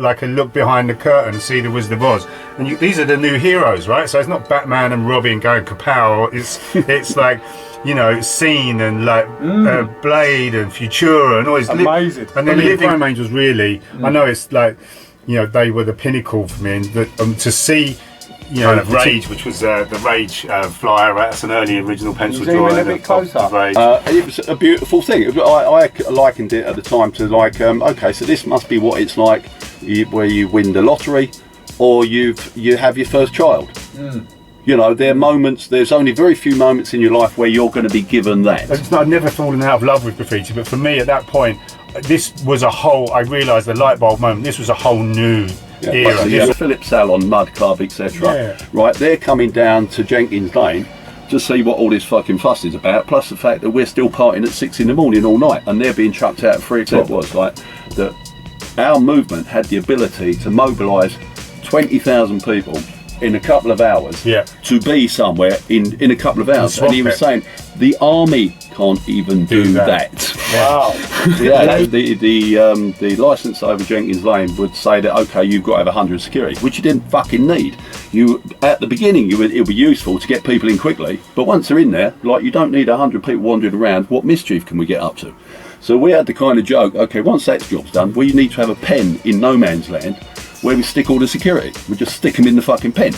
like a look behind the curtain and see the Wizard of Oz. And these are the new heroes, right? So it's not Batman and Robin going kapow. It's like, you know, Scene and like Blade and Futura and all this. Amazing. And then the Chrome Angels really, I know it's like, you know, they were the pinnacle for me. And to see, you know, Rage, which was the Rage flyer, right? That's an early original pencil drawing. A bit closer. It was a beautiful thing. I likened it at the time to like, okay, so this must be what it's like where you win the lottery or you have your first child. You know, there are moments, there's only very few moments in your life where you're going to be given that. I've never fallen out of love with graffiti, but for me at that point, this was a whole, I realised the light bulb moment, this was a whole new era. So you have Philip Salon, Mud Club, etc. Right, they're coming down to Jenkins Lane to see what all this fucking fuss is about, plus the fact that we're still partying at 6 in the morning all night and they're being chucked out at 3 o'clock. It was like that our movement had the ability to mobilise 20,000 people in a couple of hours to be somewhere in a couple of hours. And he was saying the army can't even do that. Wow. The licence over Jenkins Lane would say that, okay, you've got to have 100 security, which you didn't fucking need. You at the beginning it would be useful to get people in quickly, but once they're in there, like, you don't need 100 people wandering around. What mischief can we get up to? So we had the kind of joke, okay, once that job's done, we need to have a pen in no man's land where we stick all the security. We just stick them in the fucking pen.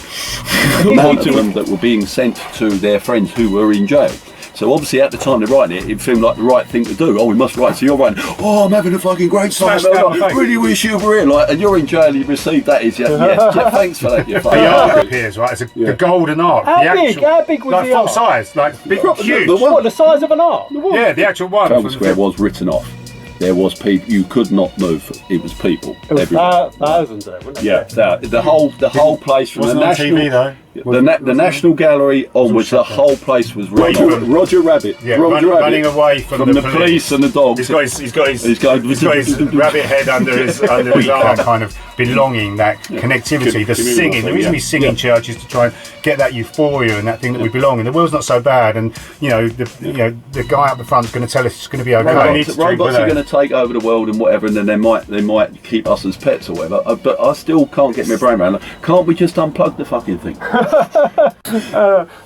The amount of them that were being sent to their friends who were in jail. So obviously at the time they're writing it, it seemed like the right thing to do. Oh, we must write. So you're writing, oh, I'm having a fucking great time. I really wish you were here. Like, and you're in jail, you received that. Is thanks for that. The arc appears, right? It's the golden arc. How big was like the arc? full size, like big, huge. The size of an arc? Yeah, the actual one. Trafalgar Square was written off. There was people, you could not move. It was people. It was thousands there, wasn't it? Yeah, the whole place from wasn't the on national, TV, though. The National Gallery onwards, the whole place was Roger Rabbit. Yeah, Roger Rabbit, running away from the police and the dogs. He's got his rabbit head under his arm. That kind of belonging, that connectivity, the singing. The reason we sing in church is to try and get that euphoria and that thing that we belong in. The world's not so bad, and the guy up the front is going to tell us it's going to be okay. Robots are going to take over the world and whatever, and then they might keep us as pets or whatever. But I still can't get my brain around. Can't we just unplug the fucking thing?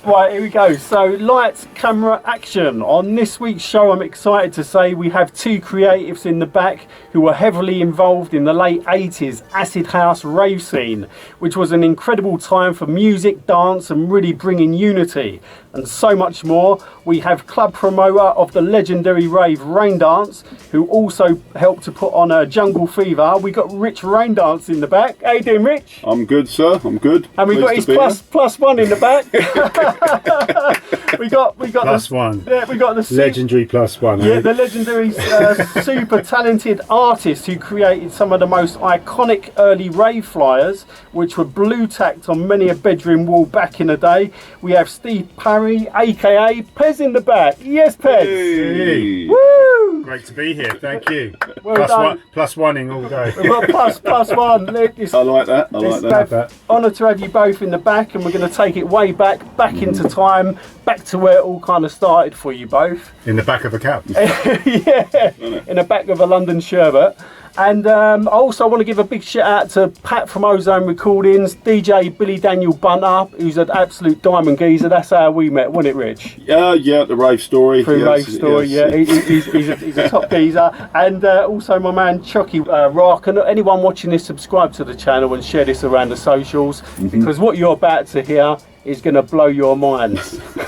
Right, here we go. So, lights, camera, action. On this week's show, I'm excited to say we have two creatives in the back who were heavily involved in the late 80s acid house rave scene, which was an incredible time for music, dance, and really bringing unity. And so much more. We have club promoter of the legendary rave Raindance, who also helped to put on a Jungle Fever. We got Rich Raindance in the back. How you doing, Rich? I'm good, sir. I'm good. And we got his plus one in the back. we got plus one. Yeah, we got the legendary plus one. Yeah, the legendary super talented artist who created some of the most iconic early rave flyers, which were blue tacked on many a bedroom wall back in the day. We have Steve Parry, aka PEZ, in the back. Yes, PEZ. Hey. Woo! Great to be here. Thank you. Well plus one all day. plus one. I like that. I like that. Honour to have you both in the back, and we're going to take it way back into time, back to where it all kind of started for you both. In the back of a cab. Yeah, in the back of a London sherbet. And I also want to give a big shout out to Pat from Ozone Recordings, DJ Billy Daniel Bunter, who's an absolute diamond geezer. That's how we met, wasn't it, Rich? Yeah, the rave story. Rave story, yes. Yeah. He's a top geezer. And also my man Chucky Rock. And anyone watching this, subscribe to the channel and share this around the socials, because what you're about to hear is going to blow your minds. What's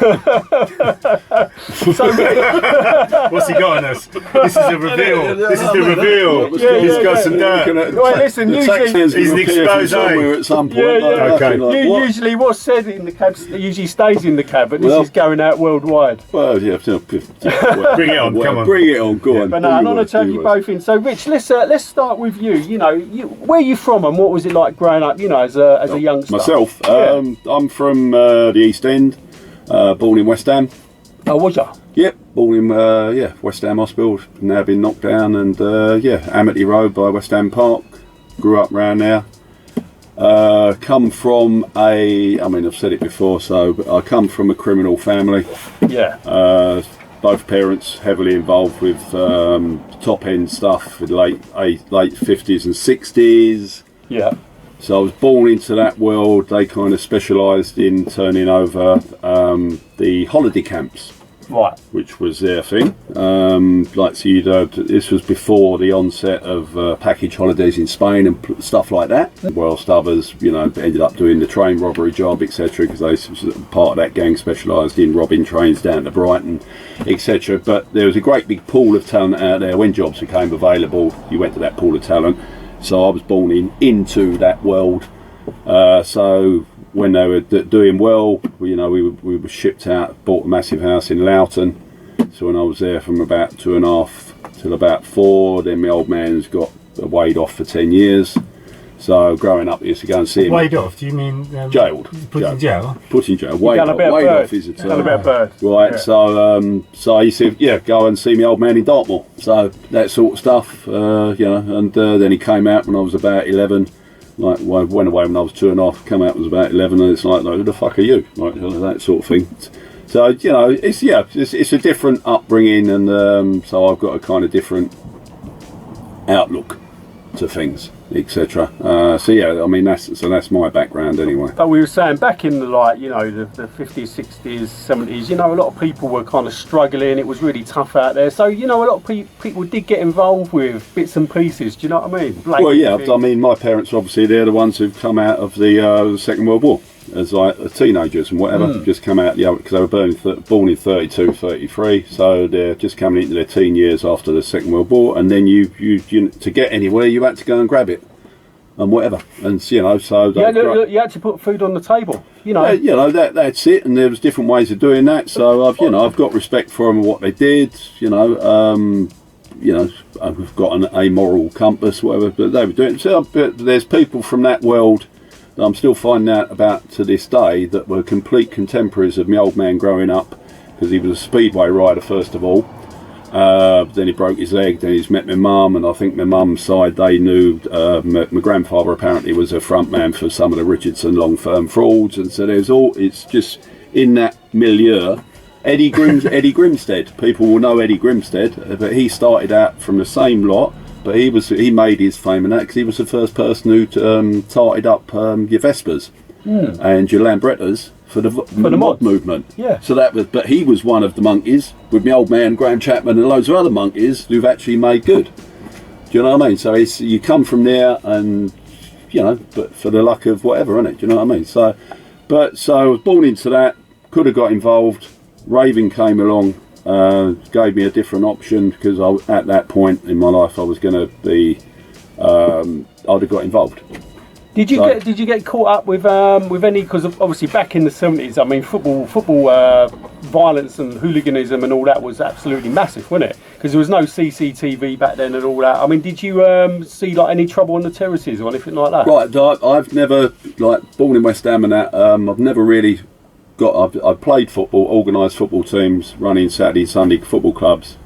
he got on us? This is a reveal. This is the reveal. He's got some dirt. Right, listen, usually he's an expose at some point. Okay. Usually what's said in the cab usually stays in the cab, but this is going out worldwide. Well, yeah. Bring it on, come on. Bring it on, go on. But no, an honour to have you both in. So, Rich, let's start with you. You know, where are you from, and what was it like growing up? You know, as a youngster. Myself, I'm from the East End, born in West Ham. Oh, was ya? Yep, born in West Ham Hospital, now been knocked down, and Amity Road by West Ham Park. Grew up round there. Come from I've said it before, but I come from a criminal family. Yeah. both parents heavily involved with top end stuff in late 50s and 60s. Yeah. So I was born into that world. They kind of specialised in turning over the holiday camps, Right. which was their thing. This was before the onset of package holidays in Spain and stuff like that. Whilst others, ended up doing the train robbery job, etc., because part of that gang specialised in robbing trains down to Brighton, etc. But there was a great big pool of talent out there. When jobs became available, you went to that pool of talent. So I was born into that world. So when they were doing well, we were shipped out, bought a massive house in Loughton. So when I was there from about 2.5 till about 4, then my old man's got weighed off for 10 years. So growing up, I used to go and see him. Weighed off? Do you mean jailed? Put in jail? Put in jail. Weighed off is a term. Done a bit of bird. Right. Yeah. So I used to go and see my old man in Dartmoor. So that sort of stuff, and then he came out when I was about 11. Like, I went away when I was 2.5, come out when I was about 11, and it's like, who the fuck are you? Like, that sort of thing. So, it's a different upbringing, and so I've got a kind of different outlook to things, etc. That's my background anyway. But we were saying back in the the 50s, 60s, 70s, a lot of people were kind of struggling. It was really tough out there. So, a lot of people did get involved with bits and pieces. Do you know what I mean? My parents, obviously, they're the ones who've come out of the Second World War as teenagers and whatever, just come out, because they were born in 32, 33, so they're just coming into their teen years after the Second World War, and then you to get anywhere, you had to go and grab it and whatever, and you had to put food on the table. That's it, and there was different ways of doing that. So I've got respect for them and what they did. I've got an amoral compass, whatever, but they were doing. So, but there's people from that world that I'm still finding out about to this day that were complete contemporaries of my old man growing up, because he was a speedway rider first of all. Then he broke his leg, then he's met my mum, and I think my mum's side, they knew my grandfather apparently was a front man for some of the Richardson long firm frauds, and so it's just in that milieu. Eddie Grimstead, people will know Eddie Grimstead, but he started out from the same lot, but he made his fame in that because he was the first person who tarted up your Vespers and your Lambrettas for the mod movement. Yeah. So but he was one of the monkeys with my old man Graham Chapman and loads of other monkeys who've actually made good. Do you know what I mean? So you come from there, and but for the luck of whatever, innit? Do you know what I mean? So I was born into that. Could have got involved. Raving came along, gave me a different option, because at that point in my life I was going to be, I'd have got involved. Did you get caught up with any? Because obviously back in the 70s, I mean, football violence and hooliganism and all that was absolutely massive, wasn't it? Because there was no CCTV back then and all that. I mean, did you see any trouble on the terraces or anything like that? Right, I've never, born in West Ham and that, I've never really I've played football, organised football teams, running Saturday, Sunday football clubs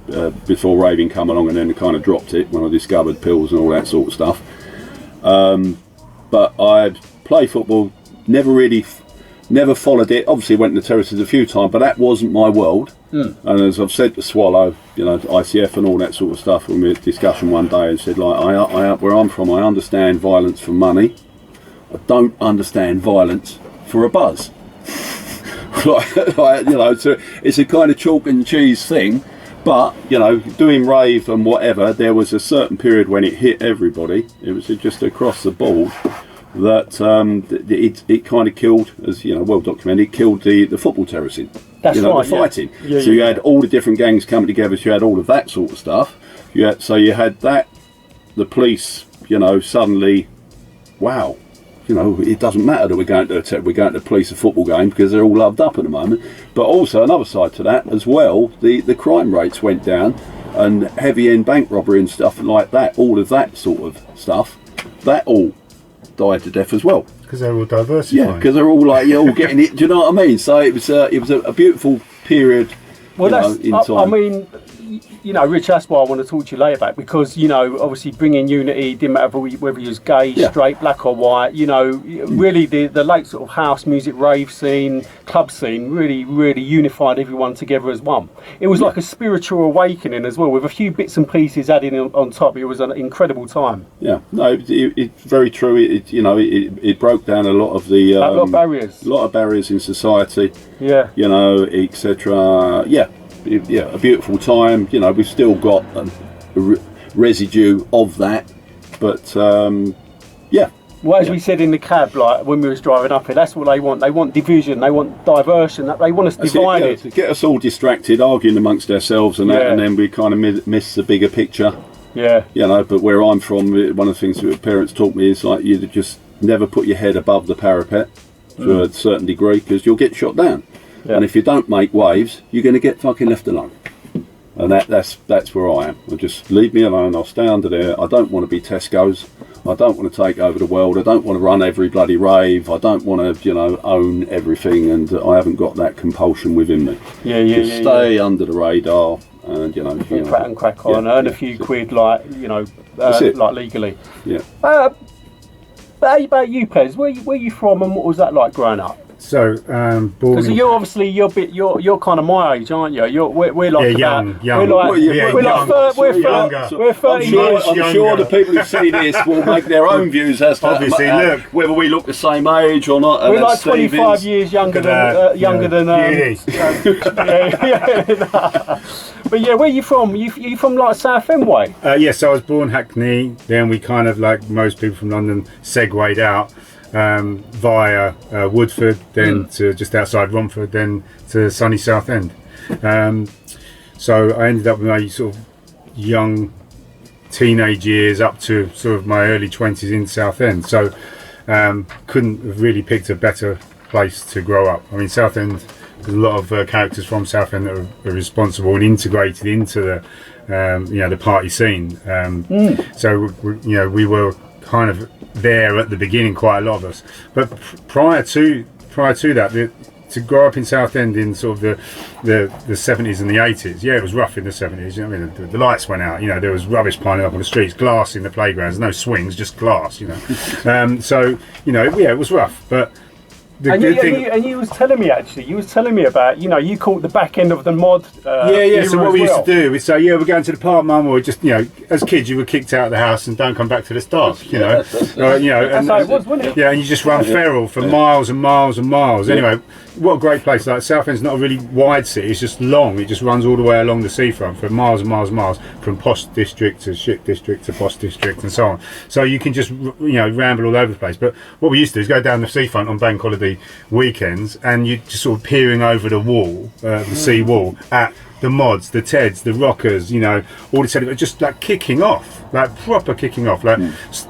before raving come along, and then kind of dropped it when I discovered pills and all that sort of stuff. But I'd play football, never followed it. Obviously went to the terraces a few times, but that wasn't my world. And as I've said to Swallow, ICF and all that sort of stuff, when we had a discussion one day, and said, where I'm from, I understand violence for money. I don't understand violence for a buzz. It's a kind of chalk and cheese thing. But, doing rave and whatever, there was a certain period when it hit everybody. It was just across the board that it kind of killed, as well documented, it killed the football terracing. That's right, the fighting. Yeah. So you had all the different gangs coming together, so you had all of that sort of stuff. So you had that, the police, suddenly, wow. It doesn't matter that we're going to police a football game, because they're all loved up at the moment. But also another side to that as well, the crime rates went down, and heavy end bank robbery and stuff like that, all of that sort of stuff, that all died to death as well. Because they're all diversified. Yeah, because they're all all getting it. Do you know what I mean? So it was a beautiful period. Well, in time. I mean, you know, Rich, that's why I want to talk to you later about, because, you know, obviously bringing unity, didn't matter whether you was gay, straight, black or white, you know, really the late sort of house music, rave scene, club scene really unified everyone together as one. It was like a spiritual awakening as well, with a few bits and pieces added on top. It was an incredible time. Yeah, no, it's very true. It broke down a lot of the a lot of barriers. A lot of barriers in society. Yeah. You know, etc. Yeah, a beautiful time. You know, we've still got a residue of that, but yeah. Well, as we said in the cab, like when we was driving up here, that's what they want. They want division, they want diversion, they want us divided. To get us all distracted, arguing amongst ourselves and that, and then we kind of miss the bigger picture. Yeah. You know, but where I'm from, one of the things that parents taught me is like you just never put your head above the parapet to a certain degree, because you'll get shot down. Yeah. And if you don't make waves, you're going to get fucking left alone. And that's where I am. Well, just leave me alone. I'll stay under there. I don't want to be Tesco's. I don't want to take over the world. I don't want to run every bloody rave. I don't want to, you know, own everything. And I haven't got that compulsion within me. Just stay under the radar. And you know, crack and crack on, earn a few quid, like, you know, like legally. Yeah. How about you, Pez? Where you from, and what was that like growing up? So, born. Because you're kind of my age, aren't you? We're like young. We're 30 years. I'm sure the people who see this will make their own views as to obviously look whether we look the same age or not. We're like 25 years younger than. But yeah, where you from? You from like Southend way? Yes, I was born Hackney. Then we kind of, like most people from London, segued out via Woodford, then to just outside Romford, then to sunny Southend. So I ended up with my sort of young teenage years up to sort of my early 20s in Southend. So couldn't have really picked a better place to grow up. I mean, Southend, there's a lot of characters from Southend that are responsible and integrated into the the party scene. So we were kind of there at the beginning, quite a lot of us. But prior to that, to grow up in Southend in sort of the 70s and the 80s, it was rough in the 70s. You know, I mean, the lights went out. You know, there was rubbish piling up on the streets, glass in the playgrounds, no swings, just glass. You know, so it was rough, but. You was telling me about, you caught the back end of the mod. So what we used to do is say, we're going to the park, mum, or just, as kids you were kicked out of the house and don't come back till it's dark, That's how it was, wasn't it? Yeah, and you just run feral for miles and miles and miles. Anyway, what a great place. Like, Southend's not a really wide city, it's just long. It just runs all the way along the seafront for miles and miles and miles, from posh district to shit district to posh district and so on. So you can just, ramble all over the place. But what we used to do is go down the seafront on bank holiday weekends, and you're just sort of peering over the wall, the sea wall, at the mods, the Teds, the rockers, all the Teds, just like kicking off, like proper kicking off, like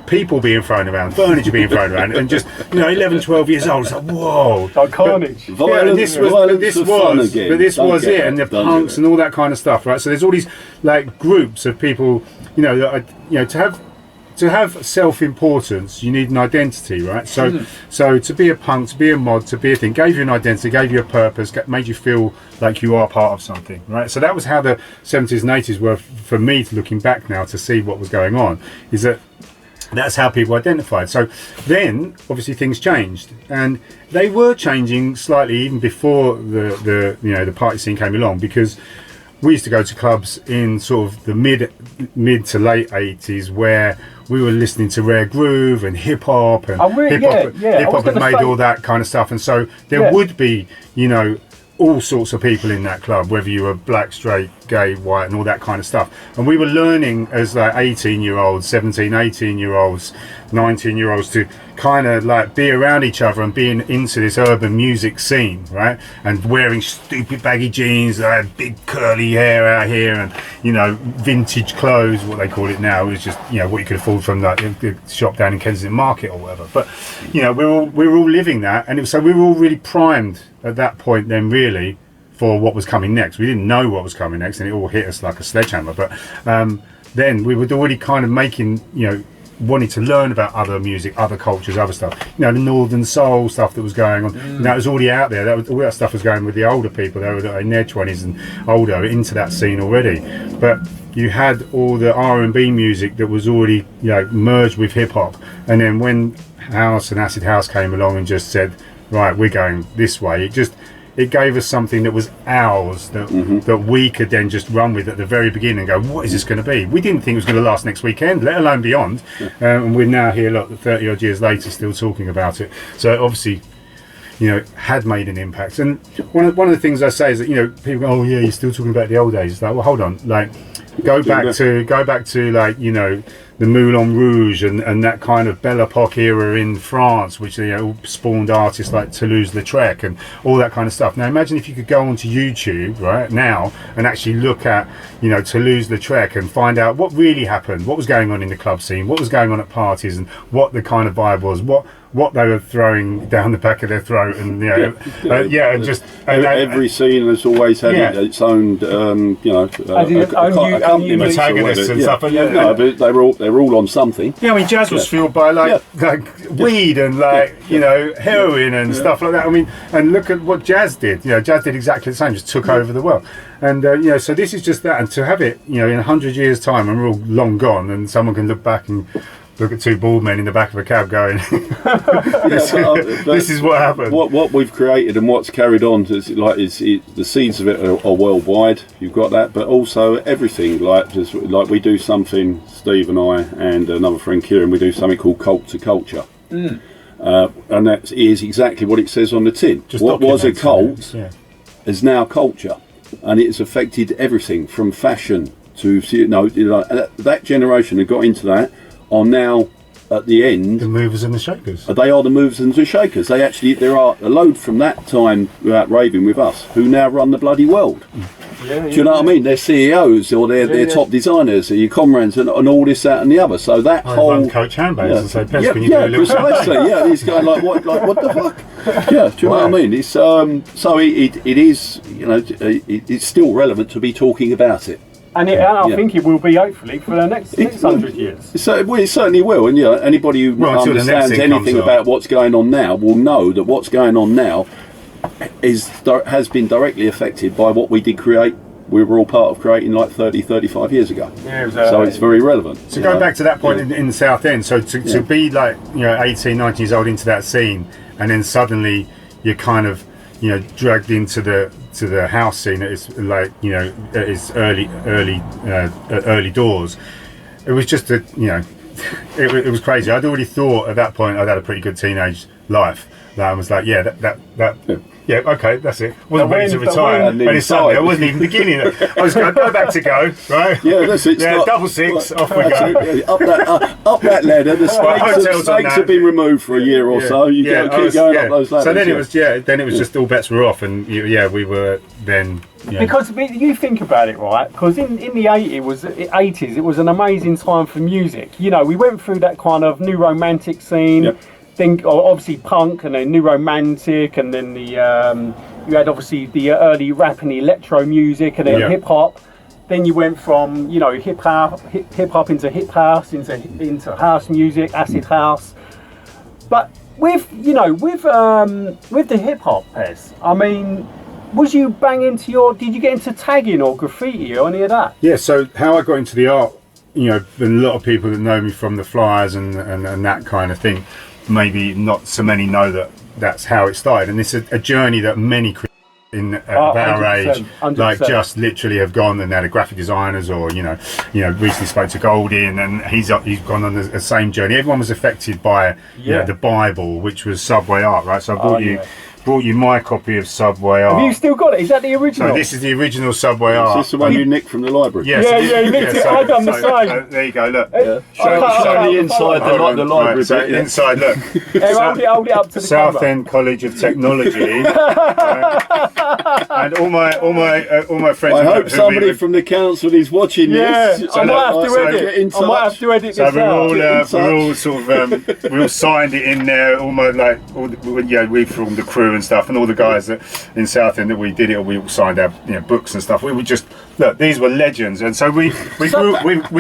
people being thrown around, furniture being thrown around, and just 11, 12 years old. It's like, whoa, like carnage. This was it, and the punks and all that kind of stuff, right? So there's all these like groups of people, to have self-importance, you need an identity, right? So to be a punk, to be a mod, to be a thing, gave you an identity, gave you a purpose, made you feel like you are part of something, right? So that was how the 70s and 80s were for me, looking back now to see what was going on, is that's how people identified. So then, obviously, things changed, and they were changing slightly even before the party scene came along, because we used to go to clubs in sort of the mid to late 80s where we were listening to rare groove and hip hop, and hip hop had made all that kind of stuff, and so there would be all sorts of people in that club, whether you were black, straight, gay, white, and all that kind of stuff. And we were learning as like 18-year-olds, 17, 18-year-olds, 19-year-olds to kind of like be around each other and being into this urban music scene, right? And wearing stupid baggy jeans, big curly hair out here, and vintage clothes, what they call it now. It was just what you could afford from the shop down in Kensington Market or whatever. But we were all living that, and so we were all really primed at that point then, really, for what was coming next. We didn't know what was coming next, and it all hit us like a sledgehammer. But then we were already kind of making wanted to learn about other music, other cultures, other stuff. You know, the Northern Soul stuff that was going on. You know, it was already out there. All that stuff was going with the older people. They were in their 20s and older, into that scene already. But you had all the R&B music that was already, you know, merged with hip hop. And then when house and acid house came along and just said, right, we're going this way, it gave us something that was ours, that we could then just run with at the very beginning and go, what is this going to be? We didn't think it was going to last next weekend, let alone beyond. And we're now here, look, 30 odd years later, still talking about it. So obviously, you know, had made an impact. And one of the things I say is that, you know, people go, oh yeah, you're still talking about the old days. It's like, well, hold on, like, go back to like, you know, the Moulin Rouge and that kind of Belle Epoque era in France, which, you know, spawned artists like Toulouse-Lautrec and all that kind of stuff. Now imagine if you could go onto YouTube right now and actually look at, you know, Toulouse-Lautrec and find out what really happened, what was going on in the club scene, what was going on at parties, and what the kind of vibe was, what they were throwing down the back of their throat, and you know, every scene has always had its own, you know, accompaniments and stuff. But they were all on something. Yeah, I mean, jazz was fueled by like weed and like, you know, heroin and stuff like that. I mean, and look at what jazz did. You know, jazz did exactly the same, just took over the world. And you know, so this is just that, and to have it, you know, in 100 years' time, and we're all long gone, and someone can look back and look at two bald men in the back of a cab going, this is what happened. What we've created and what's carried on is the seeds of it are worldwide. You've got that, but also everything. Like we do something, Steve and I and another friend Kieran, we do something called Cult to Culture. And that is exactly what it says on the tin. What was a cult is now culture, and it's affected everything from fashion to, you know, that generation that got into that are now at the end the movers and the shakers. They are the movers and the shakers. There are a load from that time without raving with us who now run the bloody world. Do you know what I mean? They're CEOs or they're top designers, or your comrades, and all this, that, and the other. So that whole coach handbags and say, "Pez, can you do a little precisely. He's going like what the fuck? Yeah, do you know what I mean? It's so it is, you know, it's still relevant to be talking about it. And I think it will be, hopefully, for the next 100 years. So it certainly will. And anybody who understands anything about what's going on now will know that what's going on now has been directly affected by what we did create. We were all part of creating like 30, 35 years ago. Yeah, so it's very relevant. So going back to that point in the South End, so to be like, you know, 18, 19 years old into that scene, and then suddenly you're kind of, you know, dragged into the house scene at its, like, you know, at its early doors. It was just it was crazy. I'd already thought at that point I'd had a pretty good teenage life. That I was like, yeah, okay, that's it. Wasn't ready to retire. And suddenly I wasn't even beginning it. I was going to go back to go, right? Yeah, that's it. Yeah, double six, off we go. Up that ladder. The stakes have been removed for a year or so. You keep going up those ladders. So then it was just all bets were off, and we were then. Yeah. Because you think about it, right? Because in the 80s, it was an amazing time for music. You know, we went through that kind of new romantic scene. Yep. Then obviously punk, and then new romantic, and then you had obviously the early rap and electro music, and then hip hop. Then you went from, you know, hip hop into hip house, into house music, acid house. But with the hip hop, Pez, I mean, was you did you get into tagging or graffiti or any of that? Yeah, so how I got into the art, you know, a lot of people that know me from the flyers and that kind of thing, maybe not so many know that that's how it started, and it's a journey that many at our age 100%. Like just literally have gone, and they're graphic designers, or you know recently spoke to Goldie, and then he's gone on the same journey. Everyone was affected by you know, the Bible, which was Subway art, right? So I brought you my copy of Subway art. Have you still got it? Is that the original? So this is the original Subway art. Is this the one you nicked from the library? Yeah, you nicked it. I done the same. There you go, look. Show the inside, the library. So inside, look. Hold it up to the South End College of Technology. And all my friends. I hope somebody from the council is watching this. I might have to edit this out. We're all sort of we all signed it in there. We from the crew and stuff, and all the guys that in South End that we did it, we all signed our books and stuff. We were just look, these were legends, and so we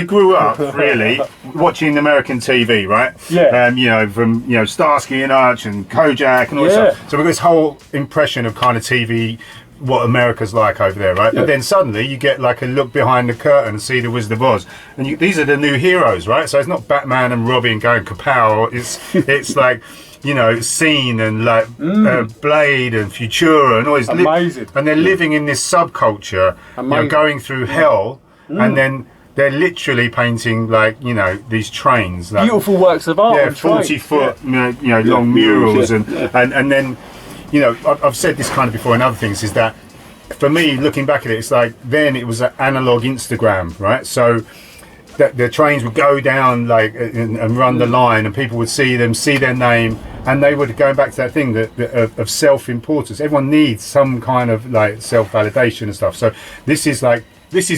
grew up really watching American TV, right? Yeah. You know, from Starsky and Hutch and Kojak and all this stuff. So we got this whole impression of kind of TV, what America's like over there, right? But then suddenly you get like a look behind the curtain and see the Wizard of Oz, and these are the new heroes, right? So it's not Batman and Robin going kapow. It's like, Scene and like Blade and Futura and all these. Amazing. And they're living in this subculture, going through hell, and then they're literally painting like these trains, like, beautiful works of art. Yeah, 40-foot, long murals, and then. I've said this kind of before in other things, is that for me, looking back at it, it's like then it was an analog Instagram, right? So that the trains would go down like and run the line, and people would see them, see their name, and they would, going back to that thing of self-importance. Everyone needs some kind of like self-validation and stuff. So this is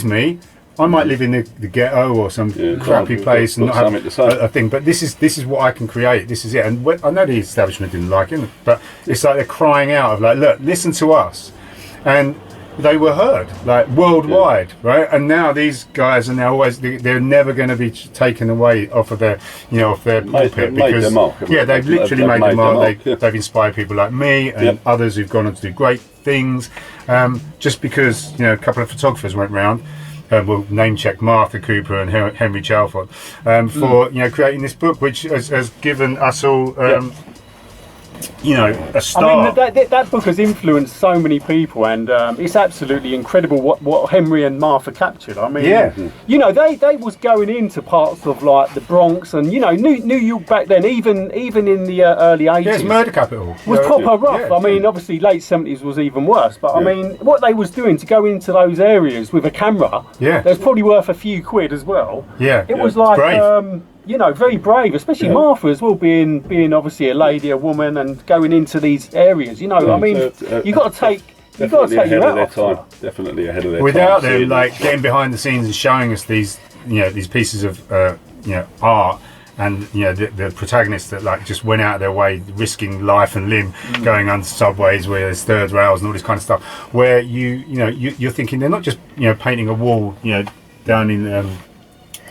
me. I might live in the ghetto or some crappy place and not have a thing, but this is what I can create. This is it. And I know the establishment didn't like it, but it's like they're crying out of like, look, listen to us. And they were heard like worldwide, right? And now these guys are they're never going to be taken away off of their off their pulpit, because they've literally made the mark. They've inspired people like me and others who've gone on to do great things. Just because a couple of photographers went round. We'll name check Martha Cooper and Henry Chalfont for creating this book, which has given us all a start. I mean, that book has influenced so many people, and it's absolutely incredible what Henry and Martha captured. I mean, they was going into parts of like the Bronx and New York back then, even in the early 80s. Yeah, it's murder capital. Was proper rough. Yeah, I mean, obviously late 70s was even worse. But I mean, what they was doing to go into those areas with a camera, that's probably worth a few quid as well. Yeah, it was like. Very brave, especially Martha as well, being obviously a lady, a woman, and going into these areas. I mean, you got to take your hat off. Definitely ahead of their time. Without them, like getting behind the scenes and showing us these pieces of art, and the protagonists that like just went out of their way, risking life and limb, going under subways where there's third rails and all this kind of stuff. Where you're thinking they're not just painting a wall, down in.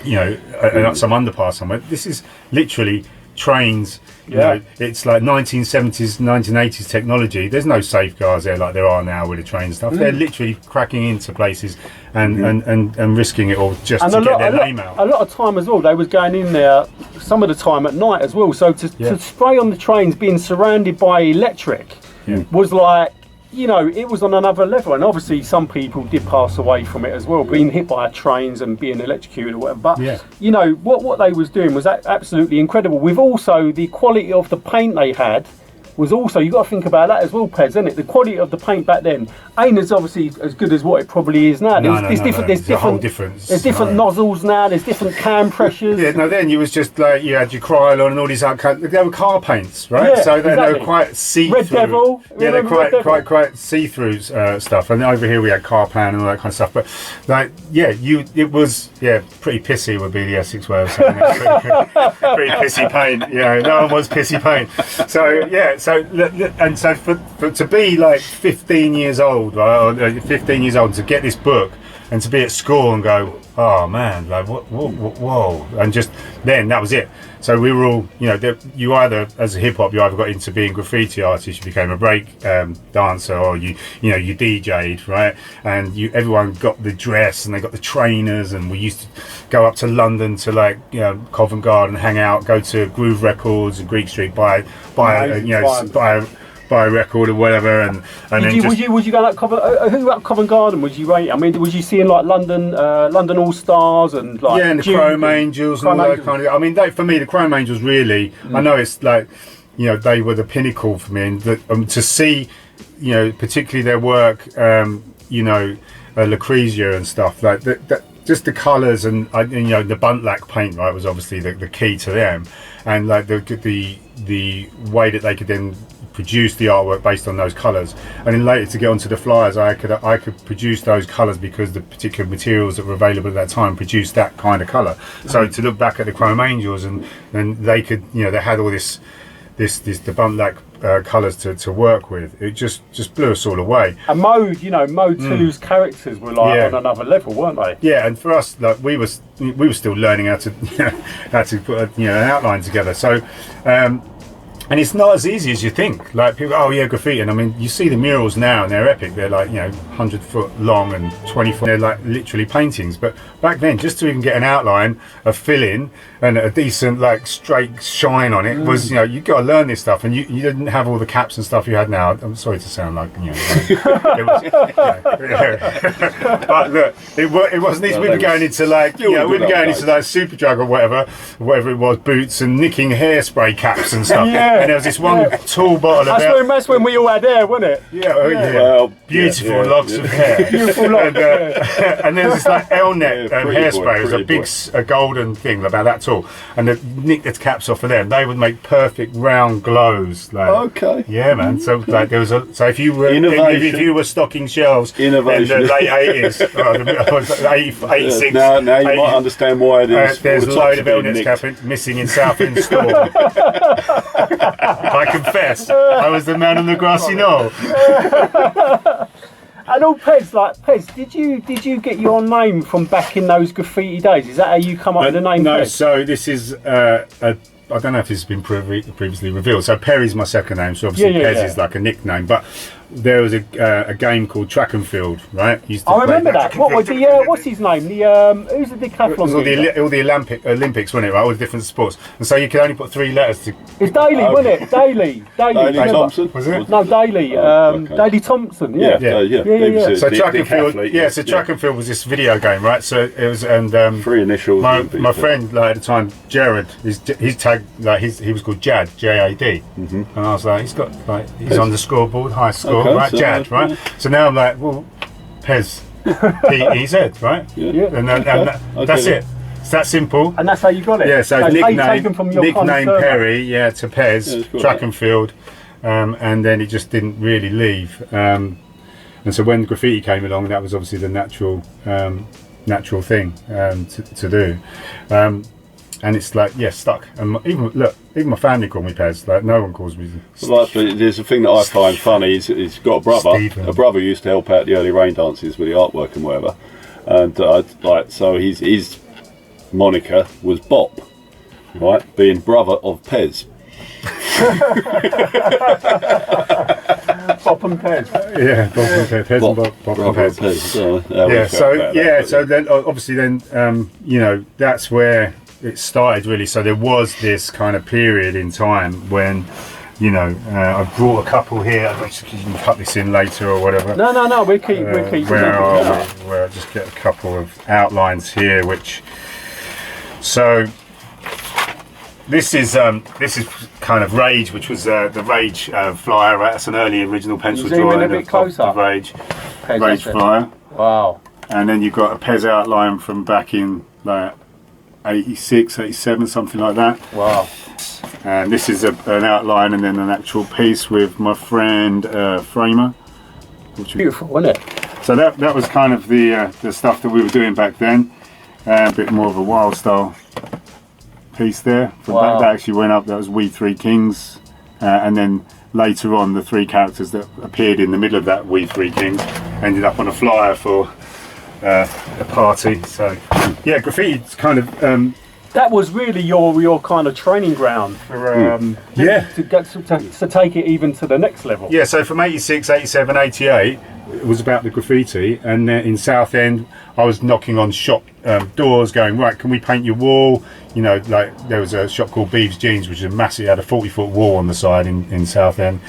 Some underpass somewhere. This is literally trains. It's like 1970s, 1980s technology. There's no safeguards there like there are now with the train stuff. They're literally cracking into places and risking it all just to get their name out. A lot of time as well, they was going in there some of the time at night as well. So to spray on the trains, being surrounded by electric, was like. It was on another level, and obviously some people did pass away from it as well, being hit by trains and being electrocuted or whatever. But what they was doing was absolutely incredible. With also the quality of the paint they had was also, you got to think about that as well, PEZ, isn't it? The quality of the paint back then ain't as obviously as good as what it probably is now. There's different nozzles now. There's different cam pressures. Then you was just like you had your Krylon and all these they were car paints, right? Yeah, so they were quite see-through. Red Devil. Yeah, they're quite see-through stuff. And over here we had car pan and all that kind of stuff. But like, it was pretty pissy would be the Essex way of saying it. Pretty pissy paint. No one was pissy paint. So for to be like 15 years old, right, or 15 years old, to get this book and to be at school and go, oh man, like whoa, and just then that was it. So we were all, you either as a hip hop, you either got into being graffiti artist, you became a break dancer, or you DJ'd, right? And everyone got the dress and they got the trainers, and we used to go up to London to like Covent Garden, hang out, go to Groove Records and Greek Street, buy a record or whatever, and would you go like who at Covent Garden would you rate? I mean, was you seeing like London All Stars and like and the Chrome Angels and all that kind of? I mean, for me, the Chrome Angels really. I know it's like they were the pinnacle for me, and to see particularly their work, Lucrezia and stuff like that. Just the colours and the Buntlack paint, right, was obviously the key to them, and like the way that they could then produce the artwork based on those colours, and then later to get onto the flyers, I could produce those colours because the particular materials that were available at that time produced that kind of colour. So to look back at the Chrome Angels and they could they had all this the bump lack colours to work with. It just blew us all away. And Mode 2's characters were like on another level, weren't they? Yeah, and for us, like we were still learning how to put an outline together. So. And it's not as easy as you think. Like people, oh yeah, graffiti. And I mean, you see the murals now, and they're epic. They're like 100-foot long and 20-foot. They're like literally paintings. But back then, just to even get an outline, a fill in, and a decent like straight shine on it was you got to learn this stuff. And you didn't have all the caps and stuff you had now. I'm sorry to sound like it was, but look, it wasn't these. We were going into like we were going into like Superdrug or whatever it was, boots and nicking hairspray caps and stuff. And there was this one tall bottle of that's when we all had hair, wasn't it? Well, beautiful locks of hair. Beautiful locks. And there's this like Elnet hairspray. It was a golden thing about that tall. And they nicked the caps off of them. They would make perfect round glows. Like, okay. Yeah, man. So like there was if you were stocking shelves in the late 80s, 86. Now you might understand why there's a load of Elnet caps missing in Southend store. I confess, I was the man on the grassy knoll. And all Pez, did you get your name from back in those graffiti days? Is that how you come up with the name? No, Pez? so this is I don't know if this has been previously revealed. So Perry's my second name, so obviously Pez is like a nickname. But there was a game called Track and Field, right? I remember that. What was what's his name? Who's the decathlon? All the Olympics, wasn't it? Right? All the different sports, and so you could only put 3 letters to. It's Daly, wasn't it? Daly Thompson, was it? No, Daly. Daly Thompson. Yeah. So Track and Field, so Track and Field was this video game, right? So it was, and 3 initials. My friend, like, at the time, Jared, his tag, like he was called Jad, J-A-D, and I was like, he's on the scoreboard, high score, right? So, Jad, right? So now I'm like, well, Pez, P-E-Z, right? And that's it. It's that simple. And that's how you got it. Yeah. So nickname Perry, to Pez, Yeah, Track and Field, and then it just didn't really leave. And so when graffiti came along, that was obviously the natural thing to do. And it's like, stuck. And even my family call me Pez. Like, no one calls me. Like, there's a thing that I find funny. He's got a brother. Stephen. A brother used to help out the early rain dances with the artwork and whatever. And so his moniker was Bop, right? Being brother of Pez. Bop and Pez. Yeah, Bop and Pez. Pez and Bop and Pez. So then obviously that's where it started really. So there was this kind of period in time when I brought a couple here. I guess you can cut this in later or whatever. No, we'll keep where I just get a couple of outlines here, which this is kind of Rage, which was the Rage flyer, right? That's an early original pencil drawing a bit closer. Of Rage flyer. Wow. And then you've got a Pez outline from back in like 86, 87, something like that. Wow. And this is an outline and then an actual piece with my friend Framer. Beautiful, wasn't it? So that was kind of the stuff that we were doing back then. A bit more of a wild style piece there. That actually went up. That was We Three Kings, and then later on the 3 characters that appeared in the middle of that We Three Kings ended up on a flyer for a party. So yeah, graffiti's kind of that was really your kind of training ground for to take it even to the next level. Yeah, so from 86, 87, 88 it was about the graffiti, and in Southend I was knocking on shop doors going, right, can we paint your wall? Like there was a shop called Beeves Jeans, which is massive, had a 40-foot wall on the side in Southend.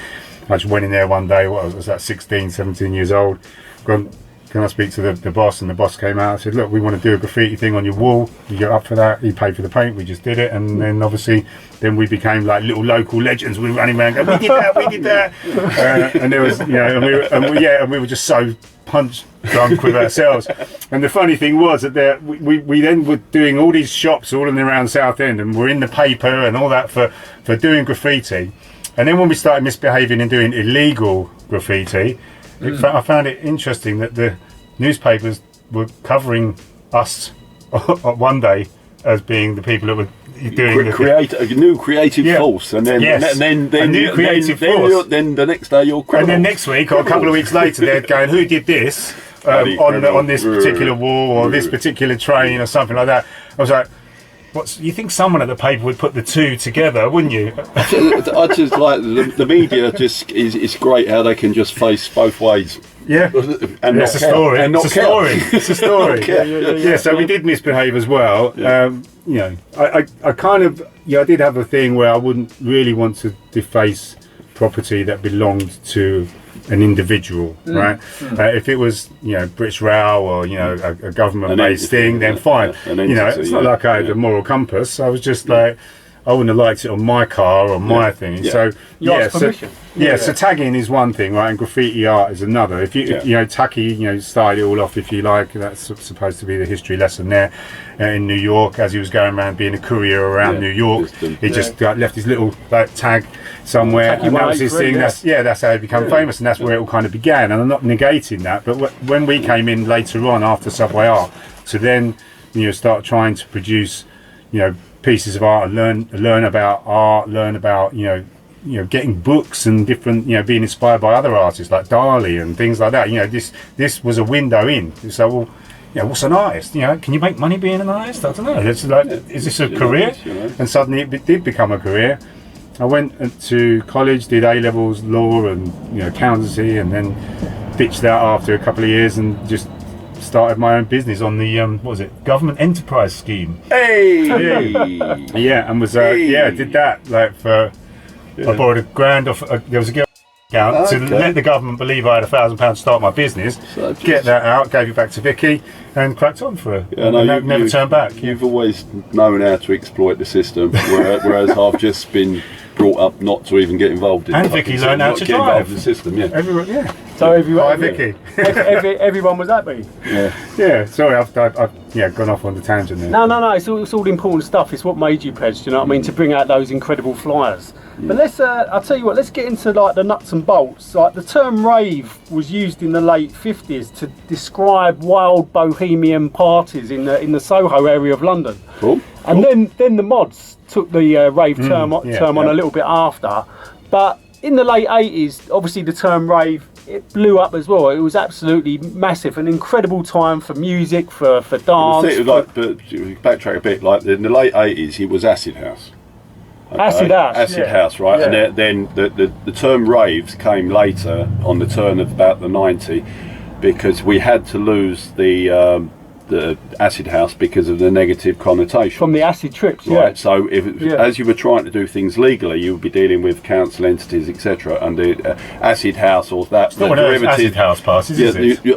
I just went in there one day, I was like 16, 17 years old, gone, can I speak to the boss? And the boss came out and said, look, we want to do a graffiti thing on your wall. You get up for that? He paid for the paint. We just did it. And then obviously, then we became like little local legends. We were running around going, we did that. And there was, and we were just so punch drunk with ourselves. And the funny thing was that we then were doing all these shops all in and around Southend, and we're in the paper and all that for doing graffiti. And then when we started misbehaving and doing illegal graffiti, I found it interesting that the newspapers were covering us one day as being the people that were doing create a new creative force, and then then a new creative force. Then the next day you're criminal. And then next week or a couple of weeks later, they're going, "Who did this on this particular wall or this particular train or something like that?" I was like, you think someone at the paper would put the two together, wouldn't you? I just like the media. Just is great how they can just face both ways. Yeah, and it's a story. And it's a story. Yeah, so we did misbehave as well. Yeah. I kind of I did have a thing where I wouldn't really want to deface property that belonged to an individual, right? If it was British Rail or a government-based thing, then fine. It's not like I had a moral compass. I was just like, I wouldn't have liked it on my car or my thing. So you asked permission. So tagging is one thing, right, and graffiti art is another. If Taki, started it all off, if you like. That's supposed to be the history lesson there in New York, as he was going around being a courier around New York. He just left his little tag somewhere, and that was his thing. That's how he became famous, and that's where it all kind of began. And I'm not negating that, but when we came in later on after Subway Art, to then start trying to produce pieces of art and learn about art, learn about getting books and different being inspired by other artists like Dali and things like that. This was a window in. So what's an artist? Can you make money being an artist? I don't know. It's like, is this a career? And suddenly it did become a career. I went to college, did A-levels, law and accountancy, and then ditched that after a couple of years and just started my own business on the government enterprise scheme. Hey, and was did that I borrowed £1,000 off. There was a girl account to let the government believe I had £1,000 to start my business. So get that out, gave it back to Vicky, and cracked on for her. Never turned back. You've always known how to exploit the system, whereas I've just been brought up not to even get involved in it. And Vicky learned how to drive. In the system, Everyone, So everyone, Vicky. everyone was happy. Yeah. Sorry, I've gone off on the tangent there. No. It's all important stuff. It's what made you PEZ. You know what I mean? To bring out those incredible flyers. But let's, I'll tell you what. Let's get into the nuts and bolts. Like the term rave was used in the late 50s to describe wild bohemian parties in the Soho area of London. Cool. And then the mods took the rave term on a little bit after. But in the late 80s, obviously the term rave, it blew up as well. It was absolutely massive, an incredible time for music, for dance. But backtrack a bit, like in the late 80s, it was acid house. Okay? Acid house, right? Yeah. And then the term raves came later on the turn of about the 90s, because we had to lose the acid house because of the negative connotation from the acid trips, right? So as you were trying to do things legally, you would be dealing with council entities, etc., and the acid house or that the derivative acid house passes.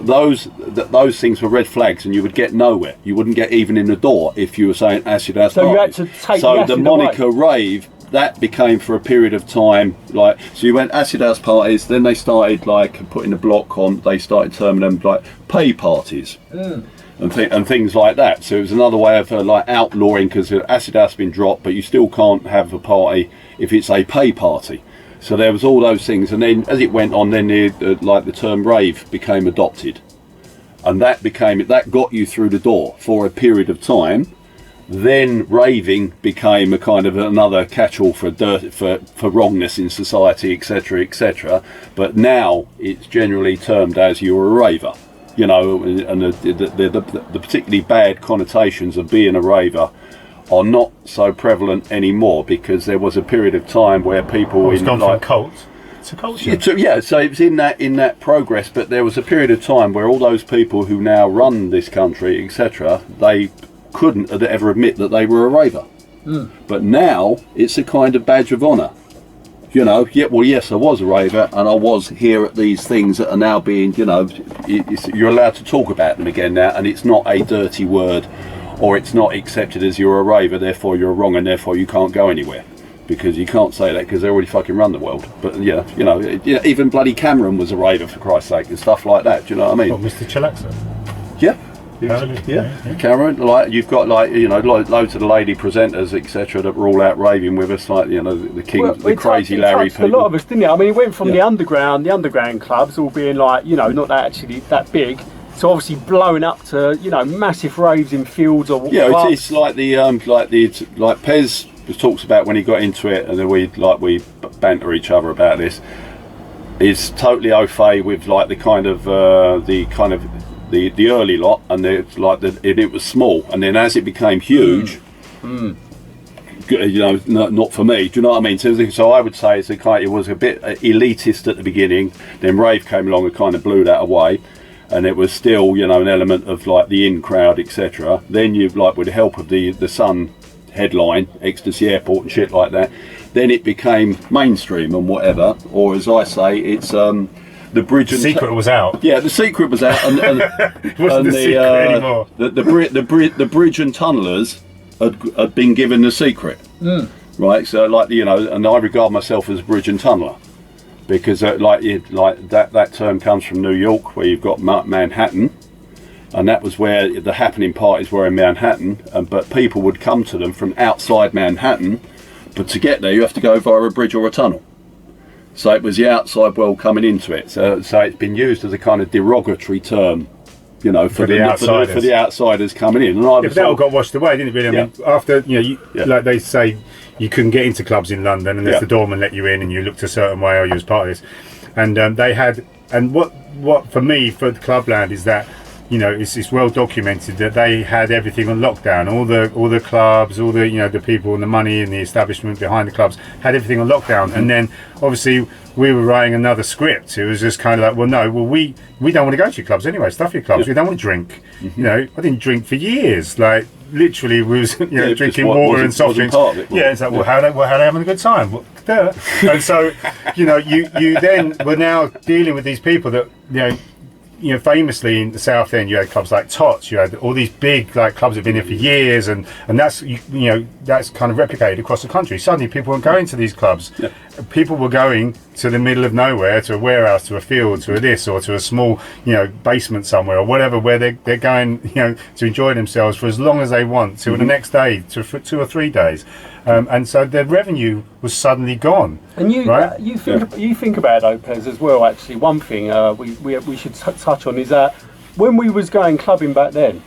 Those things were red flags, and you would get nowhere. You wouldn't get even in the door if you were saying acid house. So parties. You had to take the moniker away. Rave. That became for a period of time, so you went acid house parties, then they started putting a block on, they started terming them pay parties. And things like that. So it was another way of outlawing, because acid house has been dropped, but you still can't have a party if it's a pay party. So there was all those things, and then as it went on, then the term rave became adopted, and that got you through the door for a period of time. Then raving became a kind of another catch-all for wrongness in society, etc., etc. But now it's generally termed as you're a raver. And the particularly bad connotations of being a raver are not so prevalent anymore, because there was a period of time where people from cult to culture. So it was in that progress, but there was a period of time where all those people who now run this country, etc., they couldn't ever admit that they were a raver. But now it's a kind of badge of honour. Yes, I was a raver, and I was here at these things that are now being, you're allowed to talk about them again now, and it's not a dirty word, or it's not accepted as you're a raver, therefore you're wrong, and therefore you can't go anywhere. Because you can't say that, because they already fucking run the world. But even bloody Cameron was a raver, for Christ's sake, and stuff like that. Do you know what I mean? Mr. Chillaxer? Yeah. Cameron, you've got loads of the lady presenters, etc., that were all out raving with us, the king, the crazy Larry people. A lot of us, didn't it? I mean, it went from the underground clubs all being not actually that big, to obviously blowing up to, you know, massive raves in fields or Yeah, clubs. it's like like PEZ talks about when he got into it, and then we banter each other about this. It's totally au fait with like the early lot, and it was small, and then as it became huge, you know, not for me. Do you know what I mean? So I would say it was a bit elitist at the beginning. Then rave came along and kind of blew that away, and it was still, you know, an element of like the in crowd, etc. Then you like with the help of the Sun headline, Ecstasy Airport and shit like that. Then it became mainstream and whatever, or as I say, it's the bridge. The secret was out. Yeah, the secret was out, and It wasn't the secret anymore. The bridge and tunnellers had been given the secret, right? So like, you know, and I regard myself as a bridge and tunneler because that term comes from New York, where you've got Manhattan, and that was where the happening parties were in Manhattan, but people would come to them from outside Manhattan. But to get there, you have to go via a bridge or a tunnel. So it was the outside world coming into it. So it's been used as a kind of derogatory term, you know, for the outsiders coming in. And That all got washed away, didn't it? Really? I mean, after, you know, like they say, you couldn't get into clubs in London unless the doorman let you in and you looked a certain way or you was part of this. And they had, and what for me for the Clubland is that, you know, it's well documented that they had everything on lockdown. All the clubs, all the, you know, the people and the money and the establishment behind the clubs had everything on lockdown. And then obviously we were writing another script. It was just kind of like, we don't want to go to your clubs anyway. Stuff your clubs. We don't want to drink. You know, I didn't drink for years. Like literally, we was drinking water and soft drinks. It's like, well, how are they having a good time? Well, duh. And so, you know, you then were now dealing with these people that, you know, famously in the South End, you had clubs like Tots. You had all these big like clubs that have been here for years, and that's you know, that's kind of replicated across the country. Suddenly, people weren't going to these clubs. Yeah. People were going to the middle of nowhere, to a warehouse, to a field, to a this, or to a small, you know, basement somewhere or whatever, where they're going, you know, to enjoy themselves for as long as they want, to the next day, for 2 or 3 days. And so their revenue was suddenly gone. And you think about Opez as well. Actually, one thing we should touch on is that when we was going clubbing back then,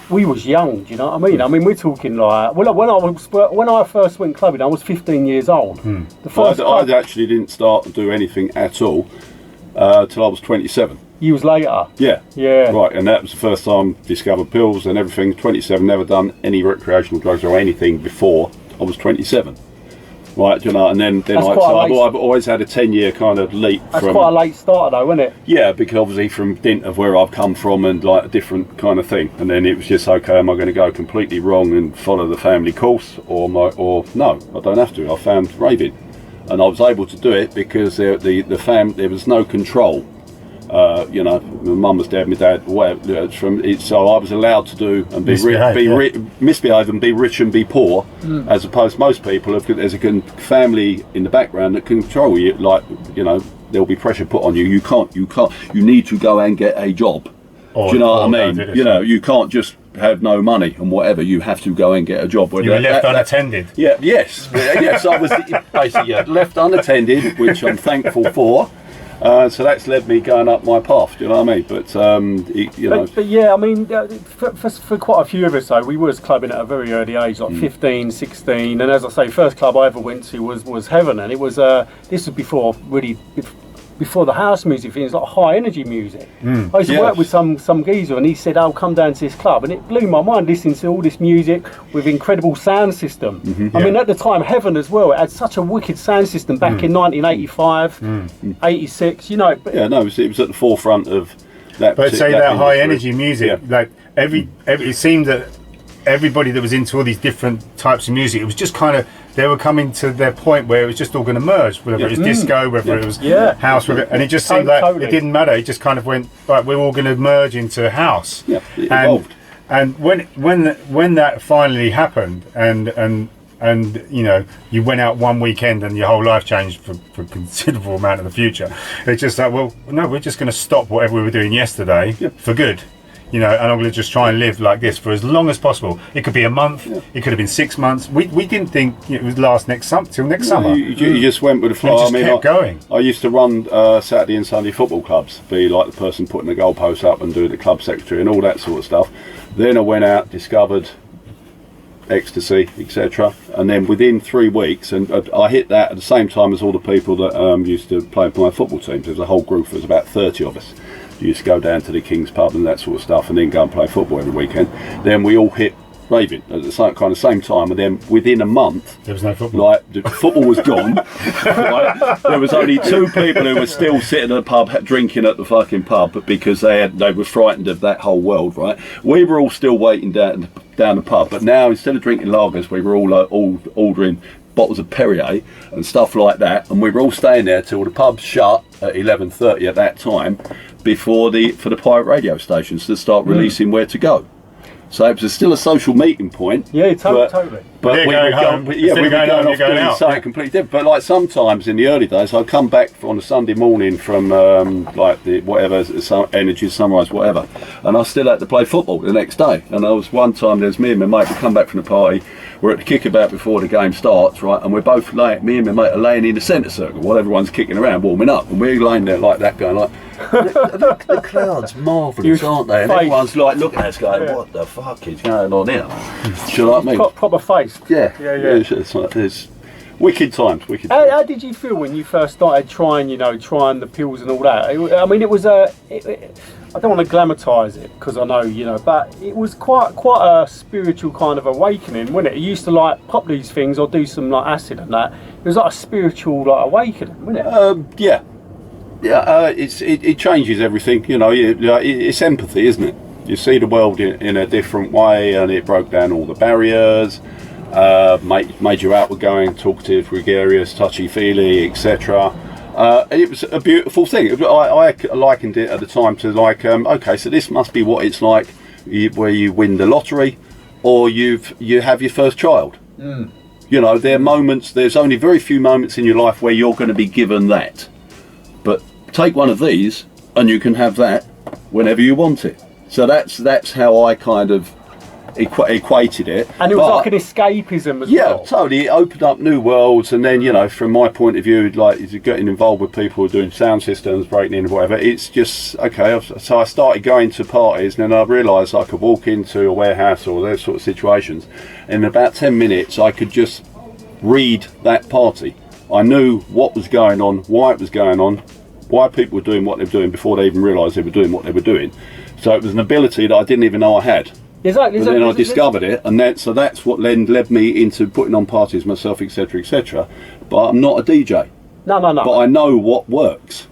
we was young. Do you know what I mean? I mean, we're talking like when I first went clubbing, I was 15 years old. The first I actually didn't start to do anything at all till I was 27. You was later. Yeah. Yeah. Right, and that was the first time I discovered pills and everything. 27, never done any recreational drugs or anything before I was 27. Right, you know, and then I've always had a 10-year kind of leap. That's quite a late start though, isn't it? Yeah, because obviously from dint of where I've come from and like a different kind of thing. And then it was just, okay, am I going to go completely wrong and follow the family course, or no, I don't have to. I found raving, and I was able to do it because there was no control. You know, my mum was dead, my dad, so I was allowed to do and misbehave and be rich and be poor, as opposed to most people. There's a family in the background that can control you. Like, you know, there'll be pressure put on you. You can't. You need to go and get a job. Do you know what I mean? You know, you can't just have no money and whatever. You have to go and get a job. You were left unattended. Yes, I was basically left unattended, which I'm thankful for. So that's led me going up my path. Do you know what I mean? But you know. But yeah, I mean, for quite a few of us, though, we was clubbing at a very early age, like 15, 16, and as I say, first club I ever went to was Heaven, and it was this was before the house music things, like high energy music. I used to work with some geezer, and he said, "I'll come down to this club," and it blew my mind listening to all this music with incredible sound system. I mean, at the time, Heaven as well, it had such a wicked sound system back in 1985, 86. You know. It was at the forefront of that. But say that high energy music, like it seemed that everybody that was into all these different types of music, it was just kind of, they were coming to their point where it was just all going to merge, whether it was disco, whether it was house, and it just seemed like it didn't matter. It just kind of went, right, we're all going to merge into house. Yeah, it evolved. And when that finally happened, and you know, you went out one weekend and your whole life changed for a considerable amount of the future. It's just like, well, no, we're just going to stop whatever we were doing yesterday for good. you know, and I'm going to just try and live like this for as long as possible. It could be a month, it could have been 6 months. We didn't think it would last till next summer. You just went with the flow. Just kept going. I used to run Saturday and Sunday football clubs, be like the person putting the goalposts up and do the club secretary and all that sort of stuff. Then I went out, discovered ecstasy, etc. And then within 3 weeks, and I hit that at the same time as all the people that used to play for my football teams. There was a whole group, there was about 30 of us. You used to go down to the King's pub and that sort of stuff, and then go and play football every weekend. Then we all hit raving at the same time, and then within a month there was no football. Like the football was gone. Right? There was only 2 people who were still sitting at the pub drinking at the fucking pub, but because they were frightened of that whole world. Right? We were all still waiting down the pub, but now instead of drinking lagers, we were all ordering bottles of Perrier and stuff like that, and we were all staying there till the pub shut at 11:30 at that time, for the pirate radio stations to start releasing where to go. So it was still a social meeting point. Yeah, totally. But we were going off doing something completely different. But like sometimes in the early days, I'd come back on a Sunday morning from like the whatever, Energy Sunrise, whatever, and I still had to play football the next day. And I was one time, there's me and my mate, we come back from the party, we're at the kickabout before the game starts, right, and we're both me and my mate are laying in the centre circle while everyone's kicking around, warming up, and we're laying there like that, going like, look, the crowd's marvellous, aren't they? And everyone's like looking at us going, what the fuck is going on here? Do you know what I mean? Proper face. Yeah. It's wicked times. How did you feel when you first started trying the pills and all that? I mean, it was I don't want to glamorise it because I know, but it was quite a spiritual kind of awakening, wasn't it? You used to like pop these things or do some like acid and that. It was like a spiritual like awakening, wasn't it? Yeah. It changes everything. It's empathy, isn't it? You see the world in a different way, and it broke down all the barriers, made you outgoing, talkative, gregarious, touchy-feely, etc. And it was a beautiful thing. I likened it at the time to like, okay, so this must be what it's like where you win the lottery, or you have your first child. There are moments. There's only very few moments in your life where you're going to be given that. But take one of these, and you can have that whenever you want it. So that's how I kind of equated it. And it was like an escapism as well. Yeah, totally. It opened up new worlds, and then from my point of view, like getting involved with people who are doing sound systems, breaking in, whatever. It's just okay. So I started going to parties, and then I realised I could walk into a warehouse or those sort of situations. In about 10 minutes, I could just read that party. I knew what was going on, why it was going on, why people were doing what they were doing before they even realised they were doing what they were doing. So it was an ability that I didn't even know I had. Exactly. But then I discovered it, and that's what led me into putting on parties myself, etc., etc. But I'm not a DJ. No. But I know what works.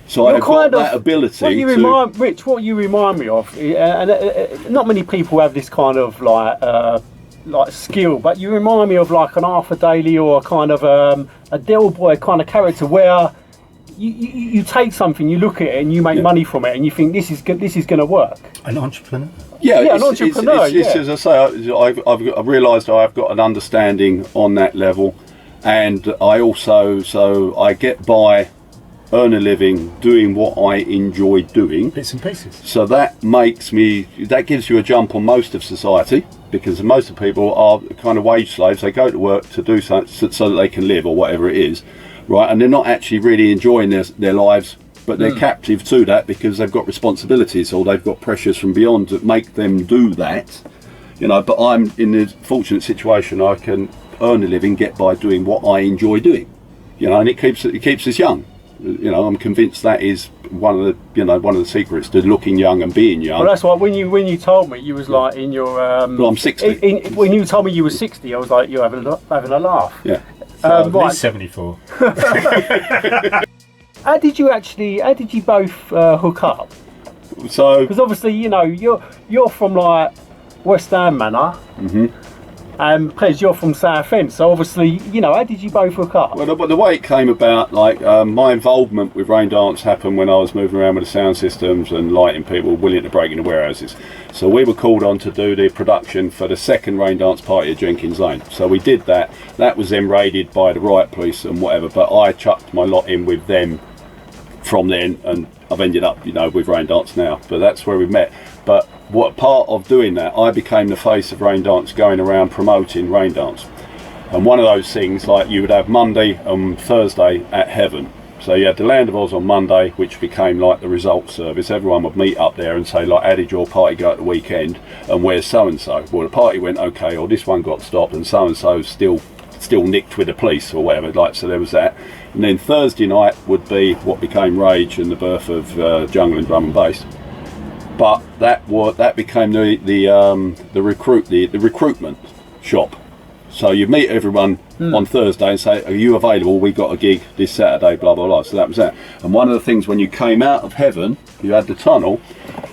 So I've got that ability. Rich, what you remind me of, and not many people have this kind of like skill, but you remind me of like an Arthur Daly or a kind of a Bboy kind of character where you take something, you look at it, and you make money from it, and you think this is going to work. An entrepreneur. Yeah, an entrepreneur. It's, as I say, I've realised I've got an understanding on that level, and I get by, earn a living doing what I enjoy doing. Bits and pieces. So that gives you a jump on most of society, because most of people are kind of wage slaves. They go to work to do something so that they can live or whatever it is. Right, and they're not actually really enjoying their lives, but they're captive to that because they've got responsibilities or they've got pressures from beyond that make them do that. But I'm in the fortunate situation I can earn a living, get by doing what I enjoy doing. And it keeps us young. I'm convinced that is one of the secrets to looking young and being young. Well, that's why when you told me you was like in your well, I'm 60. When you told me you were 60, I was like, you're having a laugh. Yeah. At least 74. How did you both hook up? So, because obviously you're from like West Ham Manor, and PEZ, you're from Southend, so obviously how did you both hook up? Well, the way it came about, like my involvement with Raindance happened when I was moving around with the sound systems and lighting people willing to break into warehouses. So we were called on to do the production for the second Raindance party at Jenkins Lane. So we did that. That was then raided by the riot police and whatever, but I chucked my lot in with them from then, and I've ended up with Raindance now. But that's where we met. But what part of doing that, I became the face of Raindance, going around promoting Raindance. And one of those things, like you would have Monday and Thursday at Heaven. So you had the Land of Oz on Monday, which became like the results service. Everyone would meet up there and say, like, how did your party go at the weekend? And where's so-and-so? Well, the party went okay, or this one got stopped, and so-and-so still nicked with the police or whatever. Like, so there was that. And then Thursday night would be what became Rage and the birth of Jungle and Drum and Bass. But that became the recruitment shop. So you meet everyone on Thursday and say, are you available? We got a gig this Saturday, blah, blah, blah. So that was that. And one of the things, when you came out of Heaven, you had the tunnel,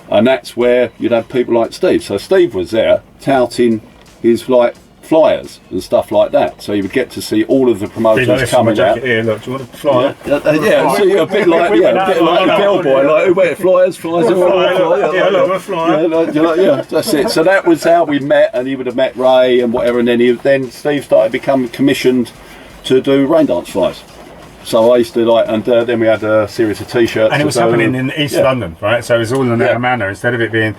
and that's where you'd have people like Steve. So Steve was there touting his like flyers and stuff like that. So you would get to see all of the promoters coming out. Here, look, do you want a flyer? Yeah, so you're a bit like Bellboy, like who wear flyers, a flyer. Yeah, that's it. So that was how we met, and he would have met Ray and whatever, and then Steve started becoming commissioned to do Raindance flyers. So I used to and then we had a series of T-shirts. And it was happening in East London, right? So it was all in that manner, instead of it being,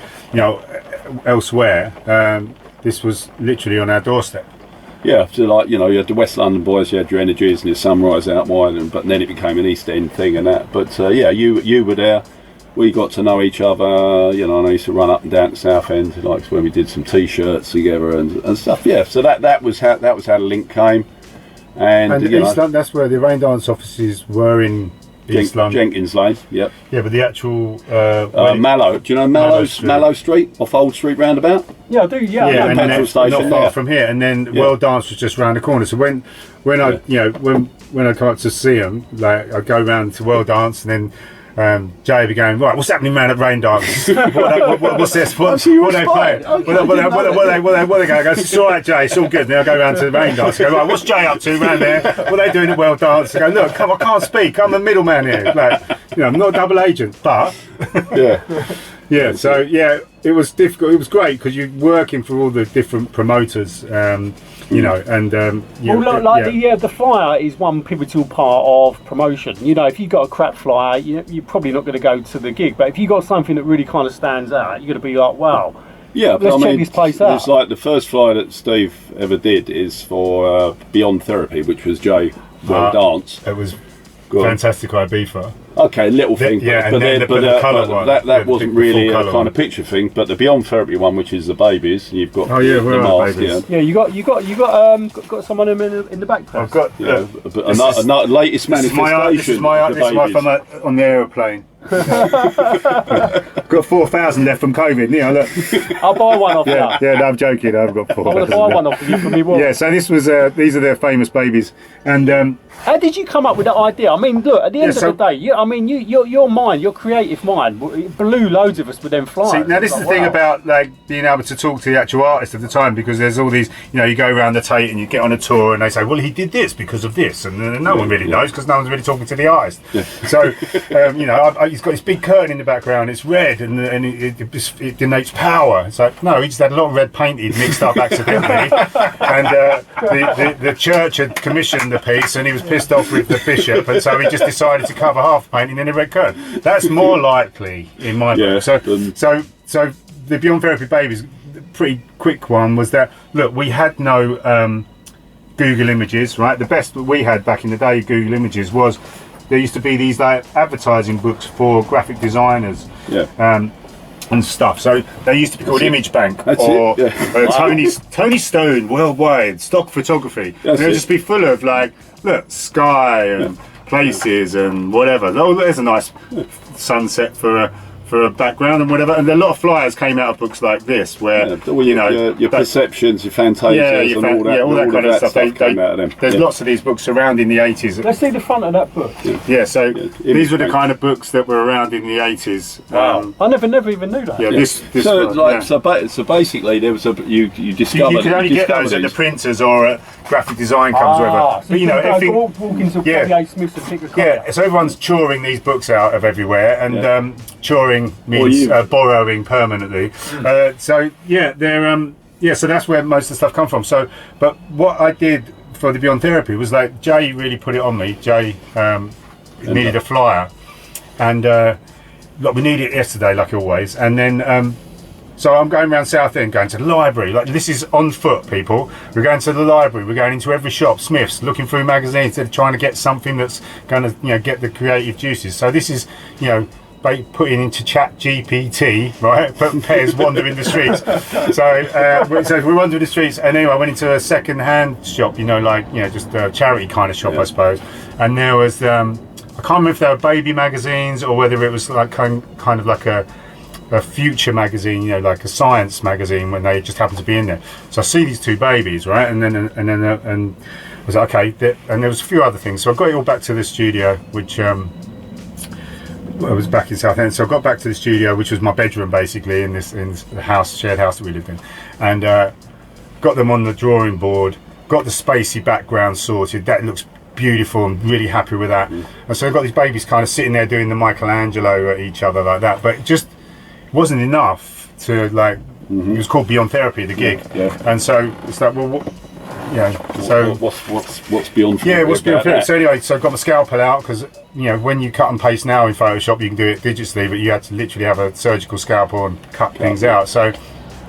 elsewhere. This was literally on our doorstep. Yeah, so like, you had the West London boys, you had your Energies and your Sunrise out wide, but then it became an East End thing and that. But you were there. We got to know each other, and I used to run up and down to South End, like when we did some T-shirts together and stuff. Yeah, so that was how the link came. And East London, that's where the Raindance offices were in East London. Jenkins Lane, yep. Yeah, but the actual Mallow. Do you know Mallow Street off Old Street roundabout? Yeah, I do. Yeah, and then petrol station not far from here. And then World Dance was just round the corner. So when I come up to see them, like I go round to World Dance, and then Jay would be going, right, what's happening, man, at Raindance? What's this? What they playing? What they going? I go, it's all right, Jay, it's all good. Then I go round to the Raindance. I go, right, what's Jay up to round there? What are they doing at World Dance? I go, look, I can't speak. I'm a middleman here. Like, I'm not a double agent, but it was difficult. It was great because you're working for all the different promoters. The flyer is one pivotal part of promotion. If you've got a crap flyer, you're probably not going to go to the gig. But if you've got something that really kind of stands out, you're going to be like, wow. Yeah, let's check this place out. It's like the first flyer that Steve ever did is for Beyond Therapy, which was Jay Dance. It was fantastic Ibiza. Okay, little thing, but the colour one. That wasn't really a kind of picture thing. But the Beyond Therapy one, which is the babies, and you've got the mask, babies. Yeah, you got someone in the back. I've got another latest manifestation. This is my from on the aeroplane. Got 4,000 left from COVID. Look. I'll buy one off you. Yeah, no, I'm joking. I've got 4,000. I'm going to buy one off you for me. Yeah, so this was these are their famous babies, and how did you come up with that idea? I mean, look, at the end of the day, your mind, your creative mind, it blew loads of us with them flyers. See, now this is the thing about like being able to talk to the actual artist at the time, because there's all these, you go around the Tate and you get on a tour and they say, well, he did this because of this, and no one really knows because no one's really talking to the artist. Yeah. So, he's got this big curtain in the background. It's red and it denotes power. It's like, no, he just had a lot of red painted mixed up accidentally, and the church had commissioned the piece and he was pissed off with the bishop, and so he just decided to cover half the painting in a red curtain. That's more likely in my book. So the Beyond Therapy Babies, the pretty quick one was that, look, we had no Google Images, right? The best that we had back in the day, Google Images, was there used to be these like advertising books for graphic designers. And stuff. So they used to be called Image Bank Tony Stone Worldwide Stock Photography. And it would just be full of like, look, sky and places and whatever. Oh, there's a nice sunset for a background and whatever. And a lot of flyers came out of books like this, where your perceptions, your fantasias, and all that kind of stuff came out of them. There's lots of these books surrounding the 80s. Let's see the front of that book. These were the kind of books that were around in the 80s. Wow. I never even knew that. So basically, there was you discovered. You could only get those at the printers or at Graphic Design Comes, whatever. So everything. Walk into Kanye Smith's and pick a copy out. So everyone's chawing these books out of everywhere, and chawing means borrowing permanently. So that's where most of the stuff come from. So, but what I did for the Beyond Therapy was like, Jay really put it on me. Jay needed a flyer, and we needed it yesterday, like always. And then So I'm going around Southend, going to the library. Like, this is on foot, people. We're going to the library. We're going into every shop, Smith's, looking through magazines, trying to get something that's going to, you know, get the creative juices. So this is, you know, putting into Chat GPT, right? But PEZ wandering the streets. So we wandered the streets, and anyway, I went into a second-hand shop, you know, like, you know, just a charity kind of shop, I suppose. And there was, I can't remember if they were baby magazines or whether it was like kind of like a future magazine, you know, like a science magazine, when they just happened to be in there. So I see these two babies, right? And I was like, okay, and there was a few other things. So I got it all back to the studio, which I was back in Southend, so I got back to the studio, which was my bedroom basically, in this house, shared house that we lived in, and got them on the drawing board, got the spacey background sorted. That looks beautiful. I'm really happy with that. And so I've got these babies kind of sitting there doing the Michelangelo at each other like that, but it just wasn't enough to, like, it was called Beyond Therapy, the gig, and so it's like, well, what, yeah. So what's beyond therapy? Yeah, what's beyond therapy? So anyway, so I got my scalpel out, because, you know, when you cut and paste now in Photoshop, you can do it digitally, but you had to literally have a surgical scalpel and cut things out. So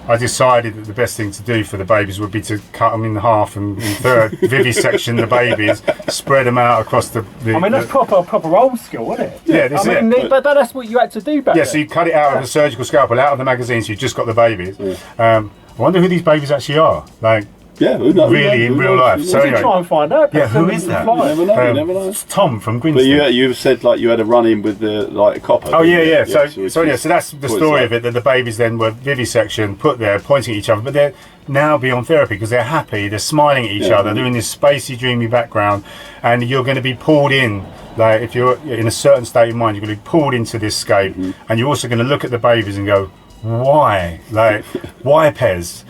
I decided that the best thing to do for the babies would be to cut them in half and in third, vivisection the babies, spread them out across the I mean, that's proper old school, isn't it? Yeah, this I mean, is it. but that's what you had to do back then. Yeah, so you cut it out of the surgical scalpel, out of the magazine, so you've just got the babies. I wonder who these babies actually are. Like, yeah, who knows? Really, in real life. So anyway, try and find out. Yeah, who is that? You never know. You never know. It's Tom from Grimston. But you said like you had a run-in with the like a copper. Oh yeah. So it's that's the story of it. That the babies then were vivisection, put there, pointing at each other, but they're now beyond therapy because they're happy, they're smiling at each other, they're in this spacey, dreamy background, and you're going to be pulled in. Like, if you're in a certain state of mind, you're going to be pulled into this scape, and you're also going to look at the babies and go, why? Like, why PEZ?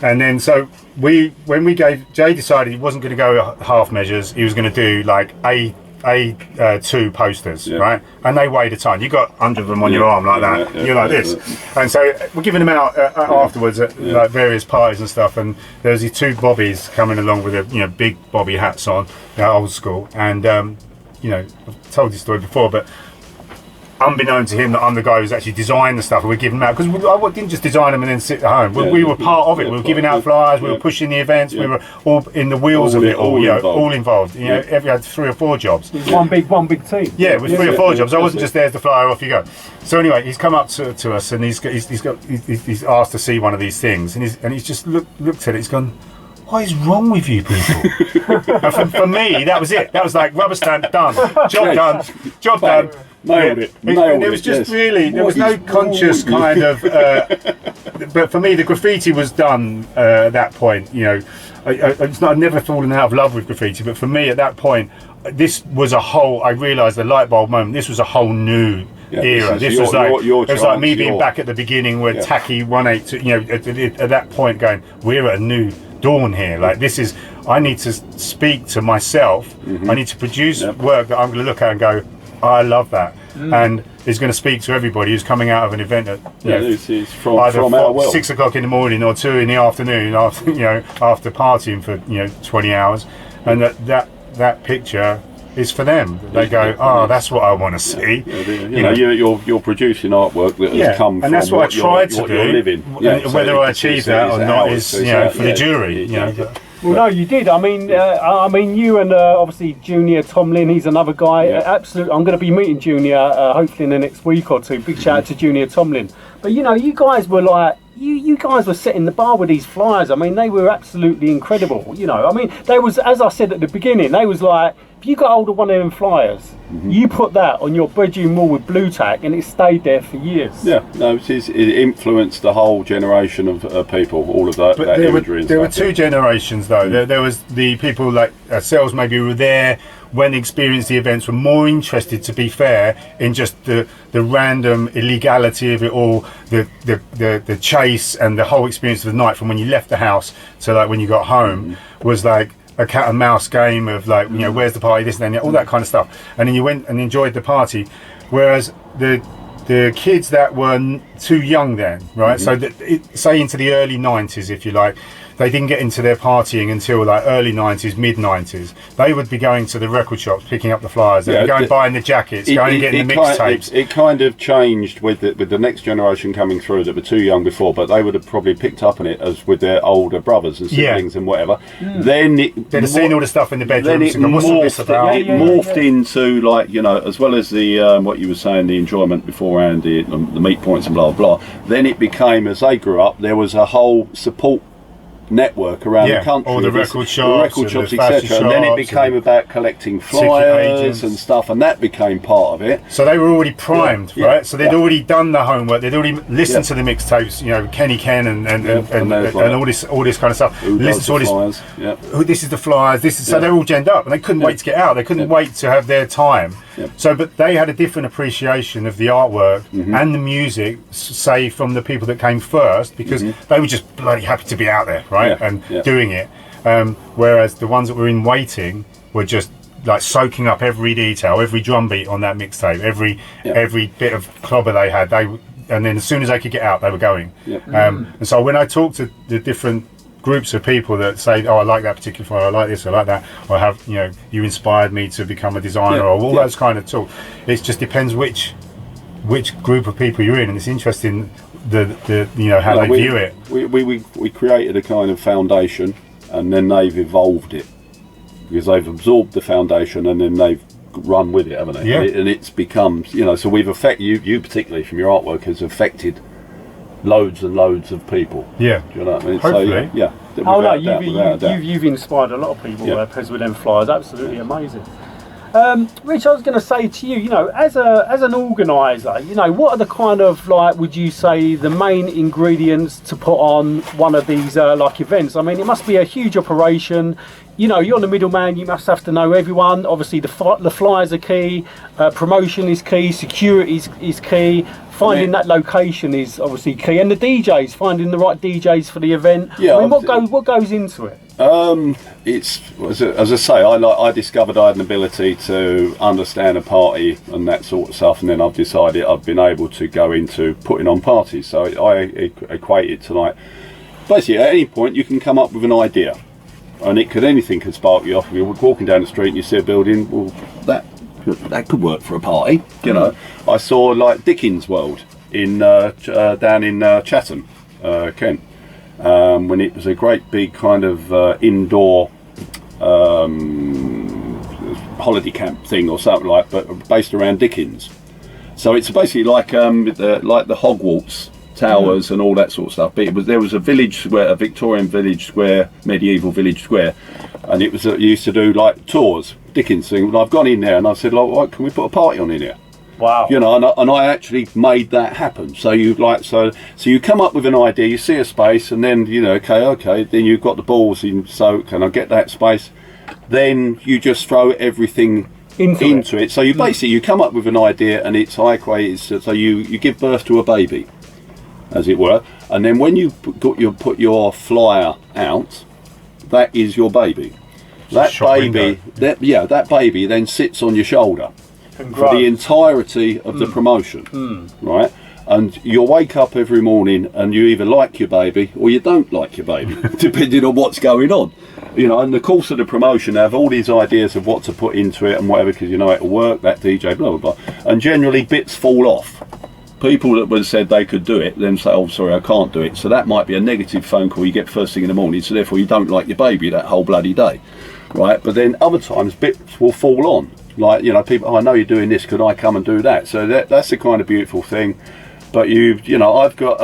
And then so Jay decided he wasn't going to go half measures. He was going to do like A2 posters, right? And they weighed a ton. You got 100 of them on your arm like that. You're like this. And so we're giving them out afterwards at like various parties and stuff. And there was these two bobbies coming along with their, big bobby hats on, old school. And I've told this story before, but unbeknown to him that I'm the guy who's actually designed the stuff, and we're giving them out, because I didn't just design them and then sit at home. We were part of it. We were giving out flyers, we were pushing the events, we were all in the wheels of it all, all involved. Every had 3 or 4 jobs. One big team. Yeah, it was 3 or 4 jobs. I wasn't just there as the flyer, off you go. So anyway, he's come up to us, and he's asked to see one of these things, and he's just looked at it. He's gone, what is wrong with you people? And for me, that was it. That was like rubber stamp, done, job done. Nailed it. And it was just really, there was no conscious kind of, but for me the graffiti was done at that point. I've never fallen out of love with graffiti, but for me at that point, this was a whole, I realised the light bulb moment, this was a whole new era. This was it was like me being back at the beginning where Tacky 182, at that point going, we're at a new dawn here. Like, this is, I need to speak to myself, I need to produce work that I'm going to look at and go, I love that, and it's going to speak to everybody who's coming out of an event at it's from either our world. 6 o'clock in the morning or 2 in the afternoon after partying for 20 hours, and that picture is for them. They go, that's what I want to see. You're producing artwork that has come from, and that's what I tried to do. Living. Whether I achieve that or not is for the jury. Well, no, you did. I mean, you and obviously Junior Tomlin. He's another guy. Absolutely, I'm going to be meeting Junior hopefully in the next week or 2. Big shout out to Junior Tomlin. But you guys were like, you guys were setting the bar with these flyers. I mean, they were absolutely incredible. I mean, they was, as I said at the beginning, they was like, if you got hold of one of them flyers, you put that on your bedroom wall with blue tack, and it stayed there for years. Yeah, no, it influenced the whole generation of people. All of that. But there were 2 generations though. There was the people like ourselves, maybe who were there when they experienced the events, were more interested, to be fair, in just the random illegality of it all, the chase and the whole experience of the night from when you left the house to like when you got home was like a cat and mouse game of like, where's the party, this and that, all that kind of stuff. And then you went and enjoyed the party. Whereas the kids that were too young then, right? So say into the early 90s, if you like, they didn't get into their partying until like early 90s, mid 90s. They would be going to the record shops, picking up the flyers, they'd be going buying the jackets, going and getting the mixtapes. It kind of changed with the next generation coming through that were too young before, but they would have probably picked up on it as with their older brothers and siblings and whatever. Then they'd have seen all the stuff in the bedrooms. Then it morphed into, like, you know, as well as the what you were saying, the enjoyment beforehand, the meat points and blah blah blah. Then it became, as they grew up, there was a whole support network around the country, all the record shops, etc. And then it became about collecting flyers and stuff, and that became part of it. So they were already primed, right? So they'd already done the homework. They'd already listened to the mixtapes, you know, Kenny Ken and all this kind of stuff. Listen to all this. Flyers. This is the flyers. This is so they're all genned up, and they couldn't wait to get out. They couldn't wait to have their time. So, but they had a different appreciation of the artwork and the music, say, from the people that came first, because they were just bloody happy to be out there, right, and doing it. Whereas the ones that were in waiting were just like soaking up every detail, every drum beat on that mixtape, every bit of clobber they had. And then as soon as they could get out, they were going. And so when I talk to the different groups of people that say, oh, I like that particular flyer, I like this, I like that, or have, you know, you inspired me to become a designer, or all those kind of talk. It just depends which group of people you're in, and it's interesting the you know how they view it. We created a kind of foundation, and then they've evolved it, because they've absorbed the foundation and then they've run with it, haven't they? And it's become, you know, so we've affected you particularly from your artwork has affected loads and loads of people. Do you know what I mean? Hopefully. So, you've inspired a lot of people PEZ with them flyers. Absolutely amazing. Rich, I was going to say to you, you know, as an organiser, you know, what are the kind of, like, would you say, the main ingredients to put on one of these like events? I mean, it must be a huge operation. You know, you're the middleman, you must have to know everyone. Obviously, the flyers are key, promotion is key, security is key, finding that location is obviously key, and the DJs, finding the right DJs for the event. I mean, what goes into it? It's, as I say, I discovered I had an ability to understand a party and that sort of stuff, and then I've decided I've been able to go into putting on parties. So I equate it to, like, basically at any point you can come up with an idea, and anything could spark you off. You're walking down the street and you see a building, well, that could work for a party, you know. I saw, like, Dickens World in down in Chatham, Kent, when it was a great big kind of indoor holiday camp thing or something like, but based around Dickens. So it's basically like the Hogwarts towers and all that sort of stuff. But there was a village square, a Victorian village square, medieval village square, and it was you used to do like tours, Dickens thing. And I've gone in there and I said, like, right, can we put a party on in here? Wow. You know, and I actually made that happen. So you so you come up with an idea, you see a space, and then, you know, okay, then you've got the balls in. So can I get that space? Then you just throw everything into it. So you basically you come up with an idea, and it's so you give birth to a baby, as it were, and then when you put your flyer out, that is your baby. That baby then sits on your shoulder for the entirety of the promotion, right? And you'll wake up every morning and you either like your baby or you don't like your baby, depending on what's going on. You know, in the course of the promotion, they have all these ideas of what to put into it and whatever, because you know it'll work, that DJ, blah, blah, blah. And generally bits fall off. People that would have said they could do it, then say, oh, sorry, I can't do it. So that might be a negative phone call you get first thing in the morning, so therefore you don't like your baby that whole bloody day, right? But then other times bits will fall on. Like, you know, people, oh, I know you're doing this, could I come and do that? So that's the kind of beautiful thing. But you know, I've got,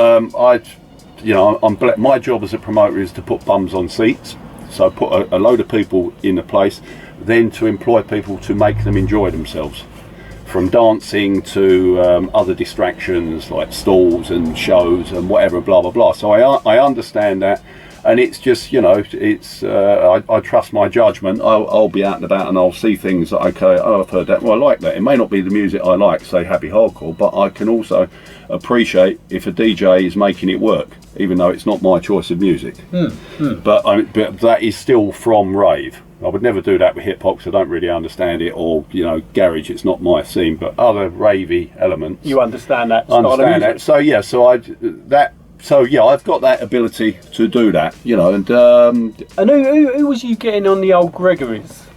my job as a promoter is to put bums on seats. So put a load of people in the place, then to employ people to make them enjoy themselves. From dancing to other distractions like stalls and shows and whatever, blah, blah, blah. So I understand that. And it's just, you know, it's I trust my judgment. I'll be out and about and I'll see things that, okay, oh, I've heard that, well, I like that. It may not be the music I like, say happy hardcore, but I can also appreciate if a DJ is making it work, even though it's not my choice of music. But that is still from rave. I would never do that with hip hop because I don't really understand it, or, you know, garage, it's not my scene. But other ravey elements, you understand that. So yeah, so that So yeah, I've got that ability to do that, you know. And who was you getting on the old Gregory's?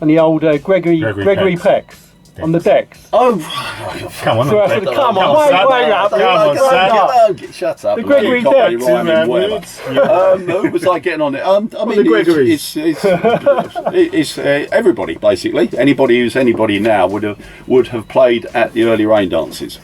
On the old Gregory Pecks on the decks? Oh, come on, wait up. Shut up. The Gregory decks. Who was I getting on it? I mean, it's everybody basically. Anybody who's anybody now would have played at the early rain dances,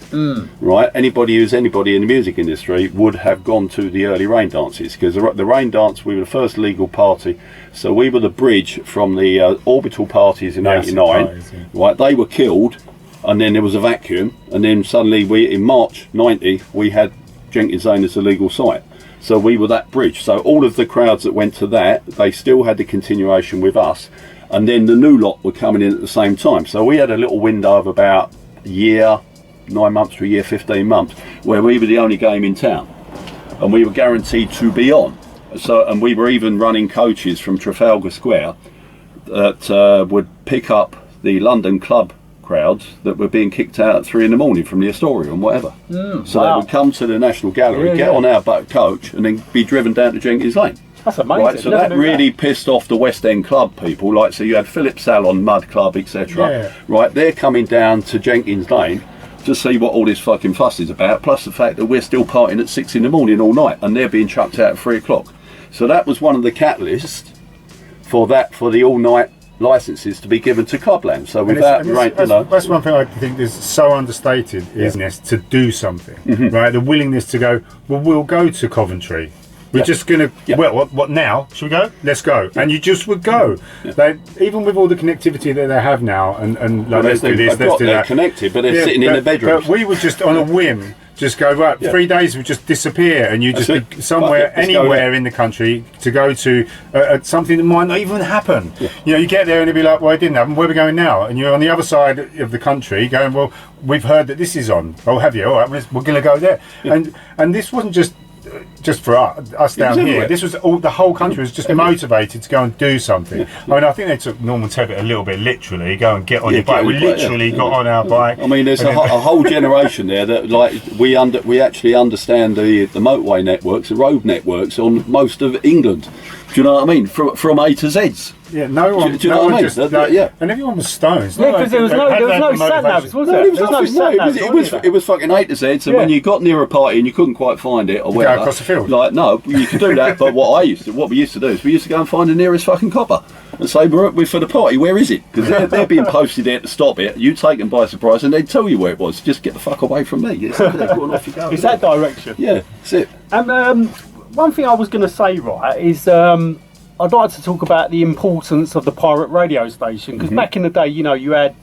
right? Anybody who's anybody in the music industry would have gone to the early rain dances, because the rain dance, we were the first legal party. So we were the bridge from the orbital parties in '89, right? They were killed, and then there was a vacuum, and then suddenly in March '90 we had Jenkins Lane as a legal site. So we were that bridge. So all of the crowds that went to that, they still had the continuation with us, and then the new lot were coming in at the same time. So we had a little window of about a year, 9 months to a year, 15 months, where we were the only game in town, and we were guaranteed to be on. So, and we were even running coaches from Trafalgar Square that would pick up the London club crowds that were being kicked out at 3 in the morning from the Astoria and whatever. So they would come to the National Gallery, get on our boat coach, and then be driven down to Jenkins Lane. That's amazing. Right, so that really pissed off the West End club people. Like, so you had Philip Salon, Mud Club, etc. Right, they're coming down to Jenkins Lane to see what all this fucking fuss is about, plus the fact that we're still partying at 6 in the morning all night, and they're being chucked out at 3 o'clock. So that was one of the catalysts for the all-night licenses to be given to Clubland. So without, that's one thing I think is so understated, isn't it? To do something, right? The willingness to go. Well, we'll go to Coventry. We're just gonna. Well, what now? Should we go? Let's go. And you just would go. They, even with all the connectivity that they have now, and like, let's do this, let's do that. They're connected, but they're sitting in the bedroom. But we would just on a whim. Just go, right, 3 days would just disappear, and you just be somewhere, anywhere in the country to go to something that might not even happen. You know, you get there and it'd be like, well, it didn't happen, where are we going now? And you're on the other side of the country going, well, we've heard that this is on. Oh, have you? All right, we're going to go there. And this wasn't just for us down here. This was the whole country was just motivated to go and do something. I mean, I think they took Norman Tebbit a little bit literally. Go and get on your bike. We literally got on our bike. I mean, there's a whole generation there that like we actually understand the motorway networks, the road networks on most of England. Do you know what I mean? From A to Z's. Yeah, no one. Do you know what I mean? Just, and everyone was stones. Yeah, because there was no sat navs, was there? It was fucking A to Z. So when you got near a party and you couldn't quite find it, or whatever, go across the field. Like no, you could do that. But what we used to do is we used to go and find the nearest fucking copper and say we're for the party. Where is it? Because they're being posted there to stop it. You take them by surprise and they'd tell you where it was. Just get the fuck away from me. It's that direction. Yeah, that's it. And one thing I was going to say, right, is I'd like to talk about the importance of the pirate radio station, because back in the day, you know, you had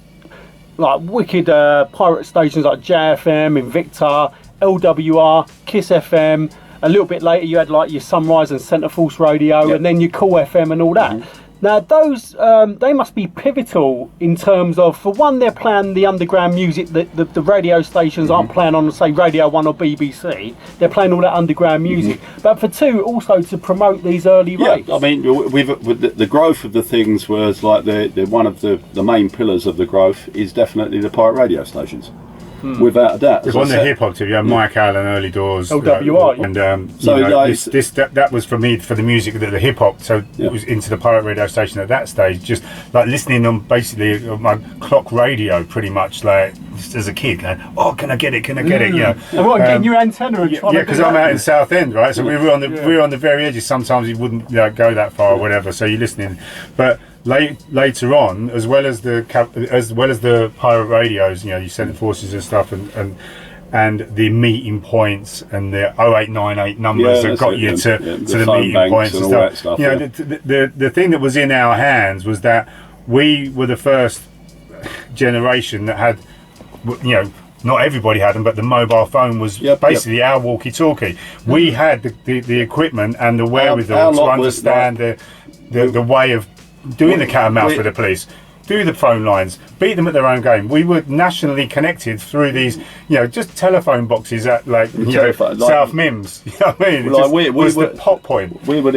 like wicked pirate stations like JFM, Invicta, LWR, Kiss FM. A little bit later, you had like your Sunrise and Centre Force Radio, and then your Cool FM and all that. Now, those they must be pivotal in terms of, for one, they're playing the underground music that the radio stations aren't playing on, say, Radio 1 or BBC. They're playing all that underground music. But for two, also to promote these early raves. I mean, with the growth of the things was like the one of the main pillars of the growth is definitely the pirate radio stations. Without a doubt. On the hip hop tip, you had Mike Allen, Early Doors, LWR, and so you know, that was for me for the music that the hip hop. So it was into the pirate radio station at that stage, just like listening on basically on my clock radio, pretty much like just as a kid, going, oh, can I get it? Can I get it? Yeah. And what, getting your antenna? Yeah, because I'm out in Southend, right? So we were on the very edges. Sometimes you wouldn't go that far or whatever. So you're listening, but. Later on, as well as the pirate radios, you know, you Centre Forces and stuff, and the meeting points and the 0898 numbers that got you to the meeting points and stuff. You know, the thing that was in our hands was that we were the first generation that had, you know, not everybody had them, but the mobile phone was basically our walkie-talkie. We had the equipment and the wherewithal to understand the way of doing the cat and mouse for the police, through the phone lines, beat them at their own game. We were nationally connected through these, you know, just telephone boxes at like South Mims. You know what I mean? It was the pop point. We were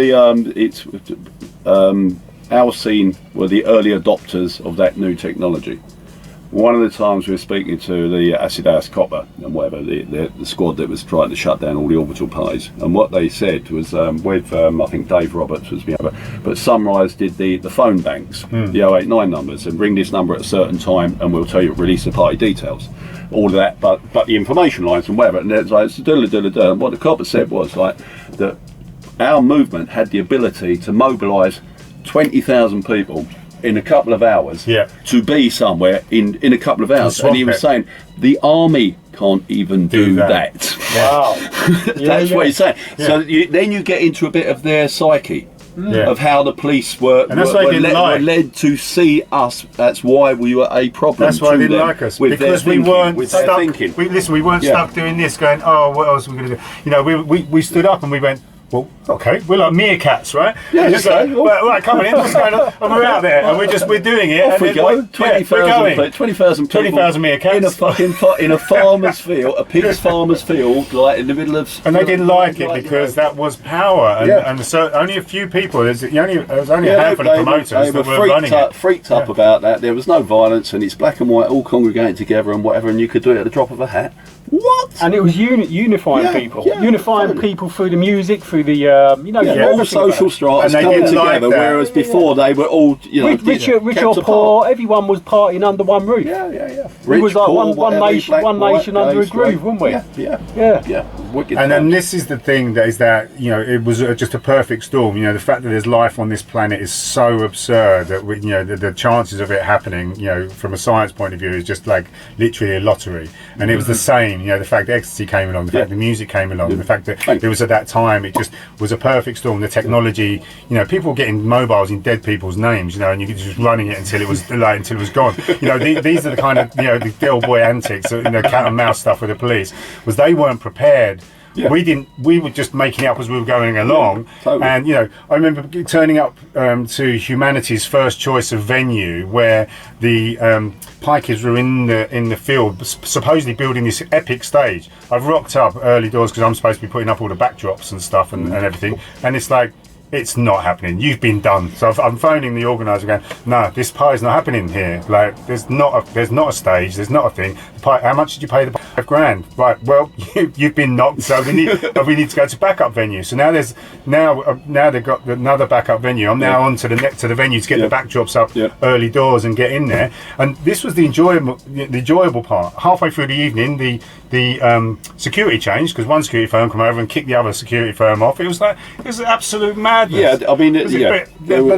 our scene were the early adopters of that new technology. One of the times we were speaking to the Acid House Copper and whatever, the squad that was trying to shut down all the orbital parties, and what they said was with I think Dave Roberts was the other, but Sunrise did the phone banks, the 089 numbers, and ring this number at a certain time and we'll tell you, release the party details, all of that, but the information lines and whatever, and it's like it's and what the copper said was like that our movement had the ability to mobilise 20,000 people in a couple of hours to be somewhere in a couple of hours, and he was saying the army can't even do that. Wow. That's what he's saying. So then you get into a bit of their psyche of how the police were led to see us. That's why we were a problem. That's why they didn't like us, because we weren't stuck. We weren't stuck doing this, going, oh, what else are we going to do? You know, we stood up and we went, well, okay, we're like meerkats, right? Yeah, just like, right, come on in, what's going on? And we're out there, and we're doing it. Off we go, 20,000 meerkats in a farmer's field, a pig's farmer's field, like in the middle of. And they didn't like it because that was power, and so only a few people. There was only a handful of promoters that were running it. Freaked up about that. There was no violence, and it's black and white, all congregating together and whatever, and you could do it at the drop of a hat. What? And it was unifying people, unifying people through the music, through the all the social stratas coming together. Whereas before they were all rich or poor, everyone was partying under one roof. Rich, it was like poor, one nation under a groove, weren't we? Yeah. Wicked and then this is the thing that it was just a perfect storm. The fact that there's life on this planet is so absurd that the chances of it happening, from a science point of view, is just like literally a lottery. And it was the same. The fact that ecstasy came along, the fact the music came along, the fact that it was at that time, it just was a perfect storm. The technology, people were getting mobiles in dead people's names, and you could just running it until it was gone. These are the kind of the Bboy antics, cat and mouse stuff with the police. Was they weren't prepared. We were just making it up as we were going along, and I remember turning up to Humanity's first choice of venue, where the Pikers were in the field, supposedly building this epic stage. I've rocked up early doors because I'm supposed to be putting up all the backdrops and stuff and everything, and it's like, it's not happening. You've been done. So I'm phoning the organizer going, no, this party's not happening here. Like, there's not a stage. There's not a thing. How much did you pay the $5,000? Right. Well, you've been knocked. So we need to go to backup venue. So now they've got another backup venue. I'm now on to the venue to get the backdrops up early doors and get in there. And this was the enjoyable part. Halfway through the evening, the security changed because one security firm came over and kicked the other security firm off. It was absolute madness. Yeah, I mean, but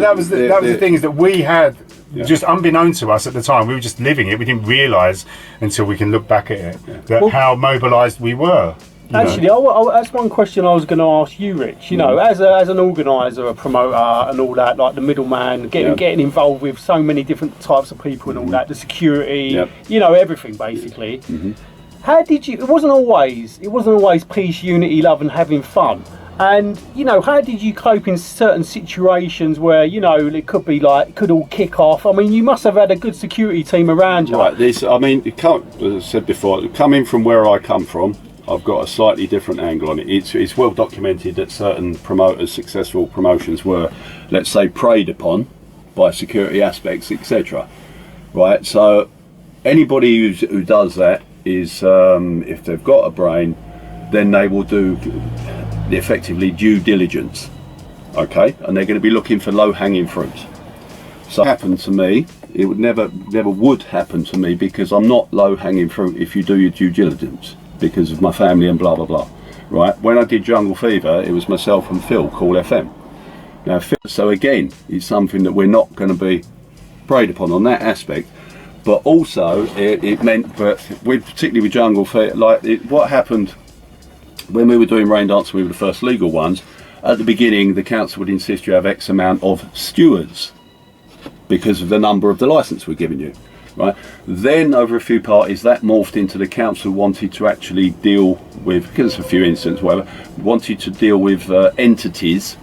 that was the thing, is that we had just unbeknownst to us at the time, we were just living it. We didn't realise until we can look back at it how mobilised we were. Actually, that's one question I was going to ask you, Rich. As an organiser, a promoter, and all that, like the middleman, getting involved with so many different types of people and all that, the security, everything basically. How did you? It wasn't always peace, unity, love, and having fun. And how did you cope in certain situations where it could all kick off? I mean, you must have had a good security team around you. Right. As I said before, coming from where I come from, I've got a slightly different angle on it. It's well documented that certain promoters, successful promotions, were, let's say, preyed upon by security aspects, etc. Right. So anybody who does that is, if they've got a brain, then they will do effectively due diligence, okay, and they're going to be looking for low-hanging fruits. So it happened to me. It would never would happen to me because I'm not low-hanging fruit if you do your due diligence, because of my family and blah blah blah. Right? When I did Jungle Fever, it was myself and Phil, Call FM. Now, so again, it's something that we're not going to be preyed upon on that aspect. But also, it meant that, particularly with Jungle Fever, what happened. When we were doing Raindance, we were the first legal ones. At the beginning, the council would insist you have X amount of stewards because of the number of the licence we're giving you, right? Then, over a few parties, that morphed into the council wanted to actually deal with, because of a few incidents, whatever, wanted to deal with entities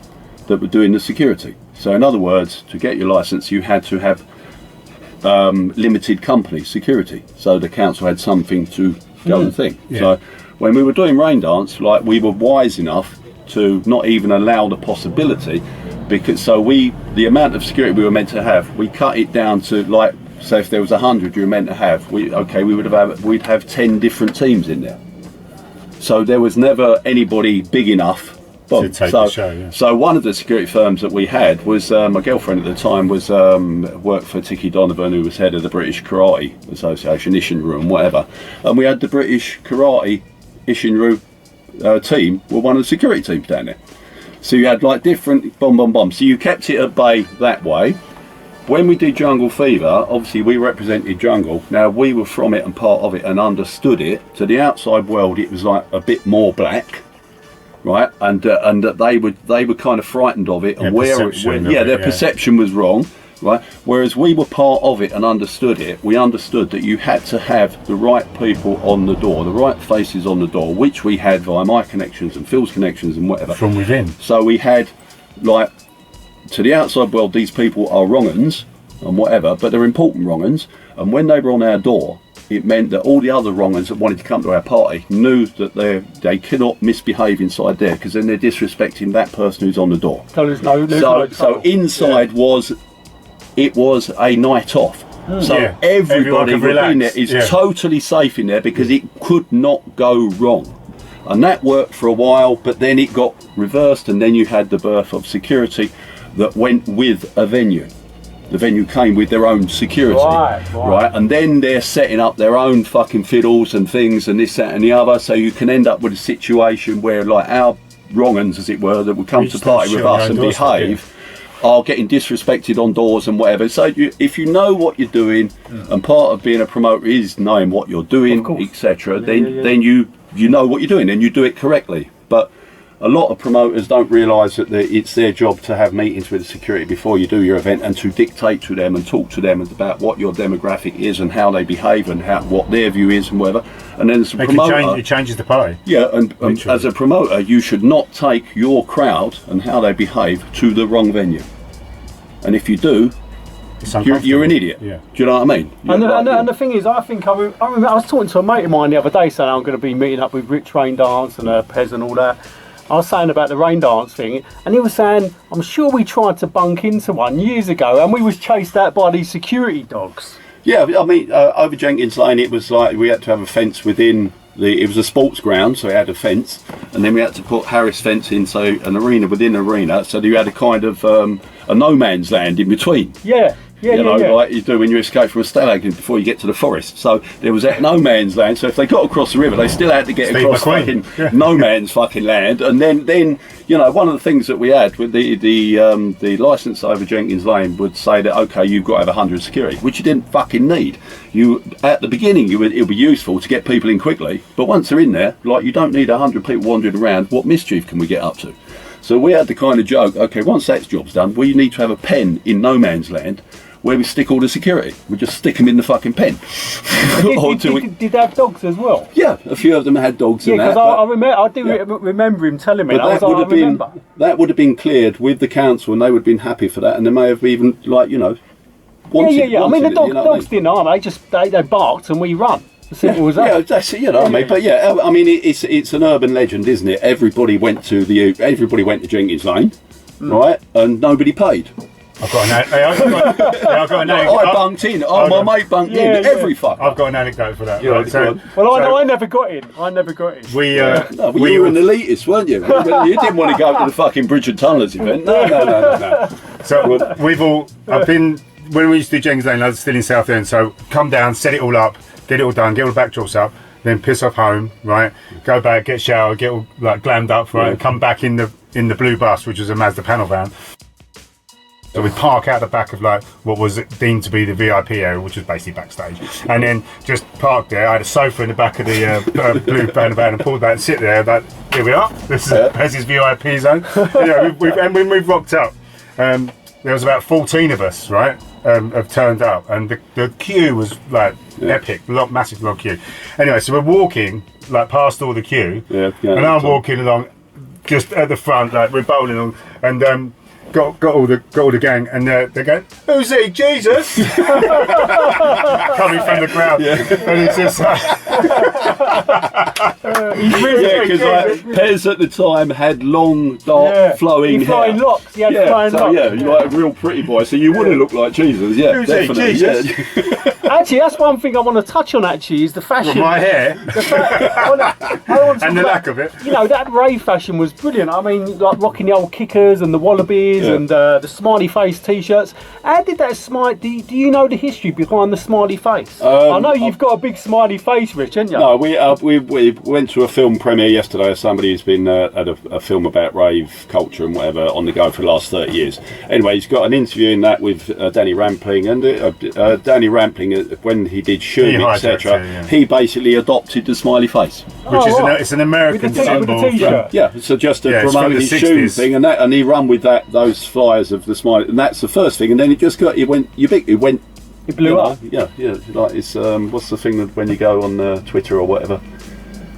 that were doing the security. So, in other words, to get your licence, you had to have limited company security. So the council had something to go and think. So when we were doing Raindance, we were wise enough to not even allow the possibility, because the amount of security we were meant to have, we cut it down to So if there was 100 you were meant to have, we'd have 10 different teams in there. So there was never anybody big enough. To take the show, yeah. So one of the security firms that we had was my girlfriend at the time was worked for Tiki Donovan, who was head of the British Karate Association, Ishinru and whatever. And we had the British Karate Ishinru team were one of the security teams down there. So you had like different bomb. So you kept it at bay that way. When we did Jungle Fever, obviously we represented Jungle. Now we were from it and part of it and understood it. To the outside world, it was like a bit more black. Right, and they were kind of frightened of it, and their perception was wrong. Right, whereas we were part of it and understood it. We understood that you had to have the right people on the door, the right faces on the door, which we had via my connections and Phil's connections and whatever. From within. So we had, like, to the outside world, these people are wrong-uns and whatever, but they're important wrong-uns. And when they were on our door, it meant that all the other wrong-uns that wanted to come to our party knew that they cannot misbehave inside there, because then they're disrespecting that person who's on the door. So inside was a night off. So everybody within there is totally safe in there, because it could not go wrong. And that worked for a while, but then it got reversed, and then you had the birth of security that went with a venue. The venue came with their own security, right? And then they're setting up their own fucking fiddles and things and this, that and the other, so you can end up with a situation where, like, our wrong-uns, as it were, that would come to party with us and behave, are getting disrespected on doors and whatever. So if you know what you're doing, and part of being a promoter is knowing what you're doing, etc., then you know what you're doing and you do it correctly. But a lot of promoters don't realise that it's their job to have meetings with the security before you do your event, and to dictate to them and talk to them about what your demographic is and how they behave and what their view is and whatever. And then as a promoter, it changes the party. Yeah, and as a promoter, you should not take your crowd and how they behave to the wrong venue. And if you do, you're an idiot. Yeah. Do you know what I mean? And the thing is, I think I remember I was talking to a mate of mine the other day saying I'm going to be meeting up with Rich Raindance and PEZ and all that. I was saying about the Raindance thing, and he was saying, I'm sure we tried to bunk into one years ago, and we was chased out by these security dogs. Yeah, I mean, over Jenkins Lane, it was like we had to have a fence within it was a sports ground, so it had a fence, and then we had to put Harris fence in, so an arena within an arena, so you had a kind of a no man's land in between. Like you do when you escape from a stalag before you get to the forest. So there was that no man's land. So if they got across the river, they still had to get across fucking no man's fucking land. And then one of the things that we had with the license over Jenkins Lane would say that, okay, you've got to have 100 security, which you didn't fucking need. You at the beginning it would be useful to get people in quickly, but once they're in there, like, you don't need 100 people wandering around. What mischief can we get up to? So we had the kind of joke, okay, once that job's done, we need to have a pen in no man's land where we stick all the security. We just stick them in the fucking pen. Did they have dogs as well? Yeah, a few of them had dogs. Yeah, because I do remember him telling me. That would have been cleared with the council, and they would have been happy for that, and they may have even, wanted I mean, the dogs didn't harm. They barked and we run. Simple as that. Yeah, that's it. I mean, but yeah, I mean, it's an urban legend, isn't it? Everybody went to Jenkins Lane, right, and nobody paid. I've got an anecdote. I bunked in. My mate bunked in every fuck. I've got an anecdote for that. I never got in. You were an elitist, weren't you? You didn't want to go to the fucking Bridge and Tunnels event. No. So when we used to do Jenkins Lane, I was still in Southend. So come down, set it all up, get it all done, get all the backdrops up, then piss off home, right? Go back, get showered, get all like glammed up, right? And come back in the blue bus, which was a Mazda panel van. So we park out the back of like what was deemed to be the VIP area, which was basically backstage, and then just park there. I had a sofa in the back of the blue panel van and pulled that and sit there. But here we are. This is PEZ's VIP zone. When we've rocked up, there was about 14 of us, right? Have turned up, and the queue was like epic, massive long queue. Anyway, so we're walking like past all the queue, and I'm walking along just at the front, like we're bowling on, and got all the gang, and they're going, "Who's he, Jesus?" Coming from the crowd, and it's just like, He's really because PEZ at the time had long, dark, flowing hair. Flying locks. He had flying locks. Yeah, you're like a real pretty boy, so you would have looked like Jesus. Yeah, Who's he? definitely. Jesus? Yeah. Actually, that's one thing I want to touch on. Actually, is the fashion. With my hair and the lack of it. You know, that rave fashion was brilliant. I mean, like rocking the old kickers and the wallabies and the smiley face t-shirts. How did that smile? Do you know the history behind the smiley face? I know you've got a big smiley face, Rich, haven't you? No, we went to a film premiere yesterday. Somebody who's been at a film about rave culture and whatever on the go for the last 30 years. Anyway, he's got an interview in that with Danny Rampling, and Danny Rampling, when he did Shoom, etc., he basically adopted the smiley face, which is it's an American symbol. So just to promote his Shoom thing, and he run with those flyers of the smiley, and that's the first thing, and then it blew up. Yeah, like it's what's the thing that when you go on Twitter or whatever,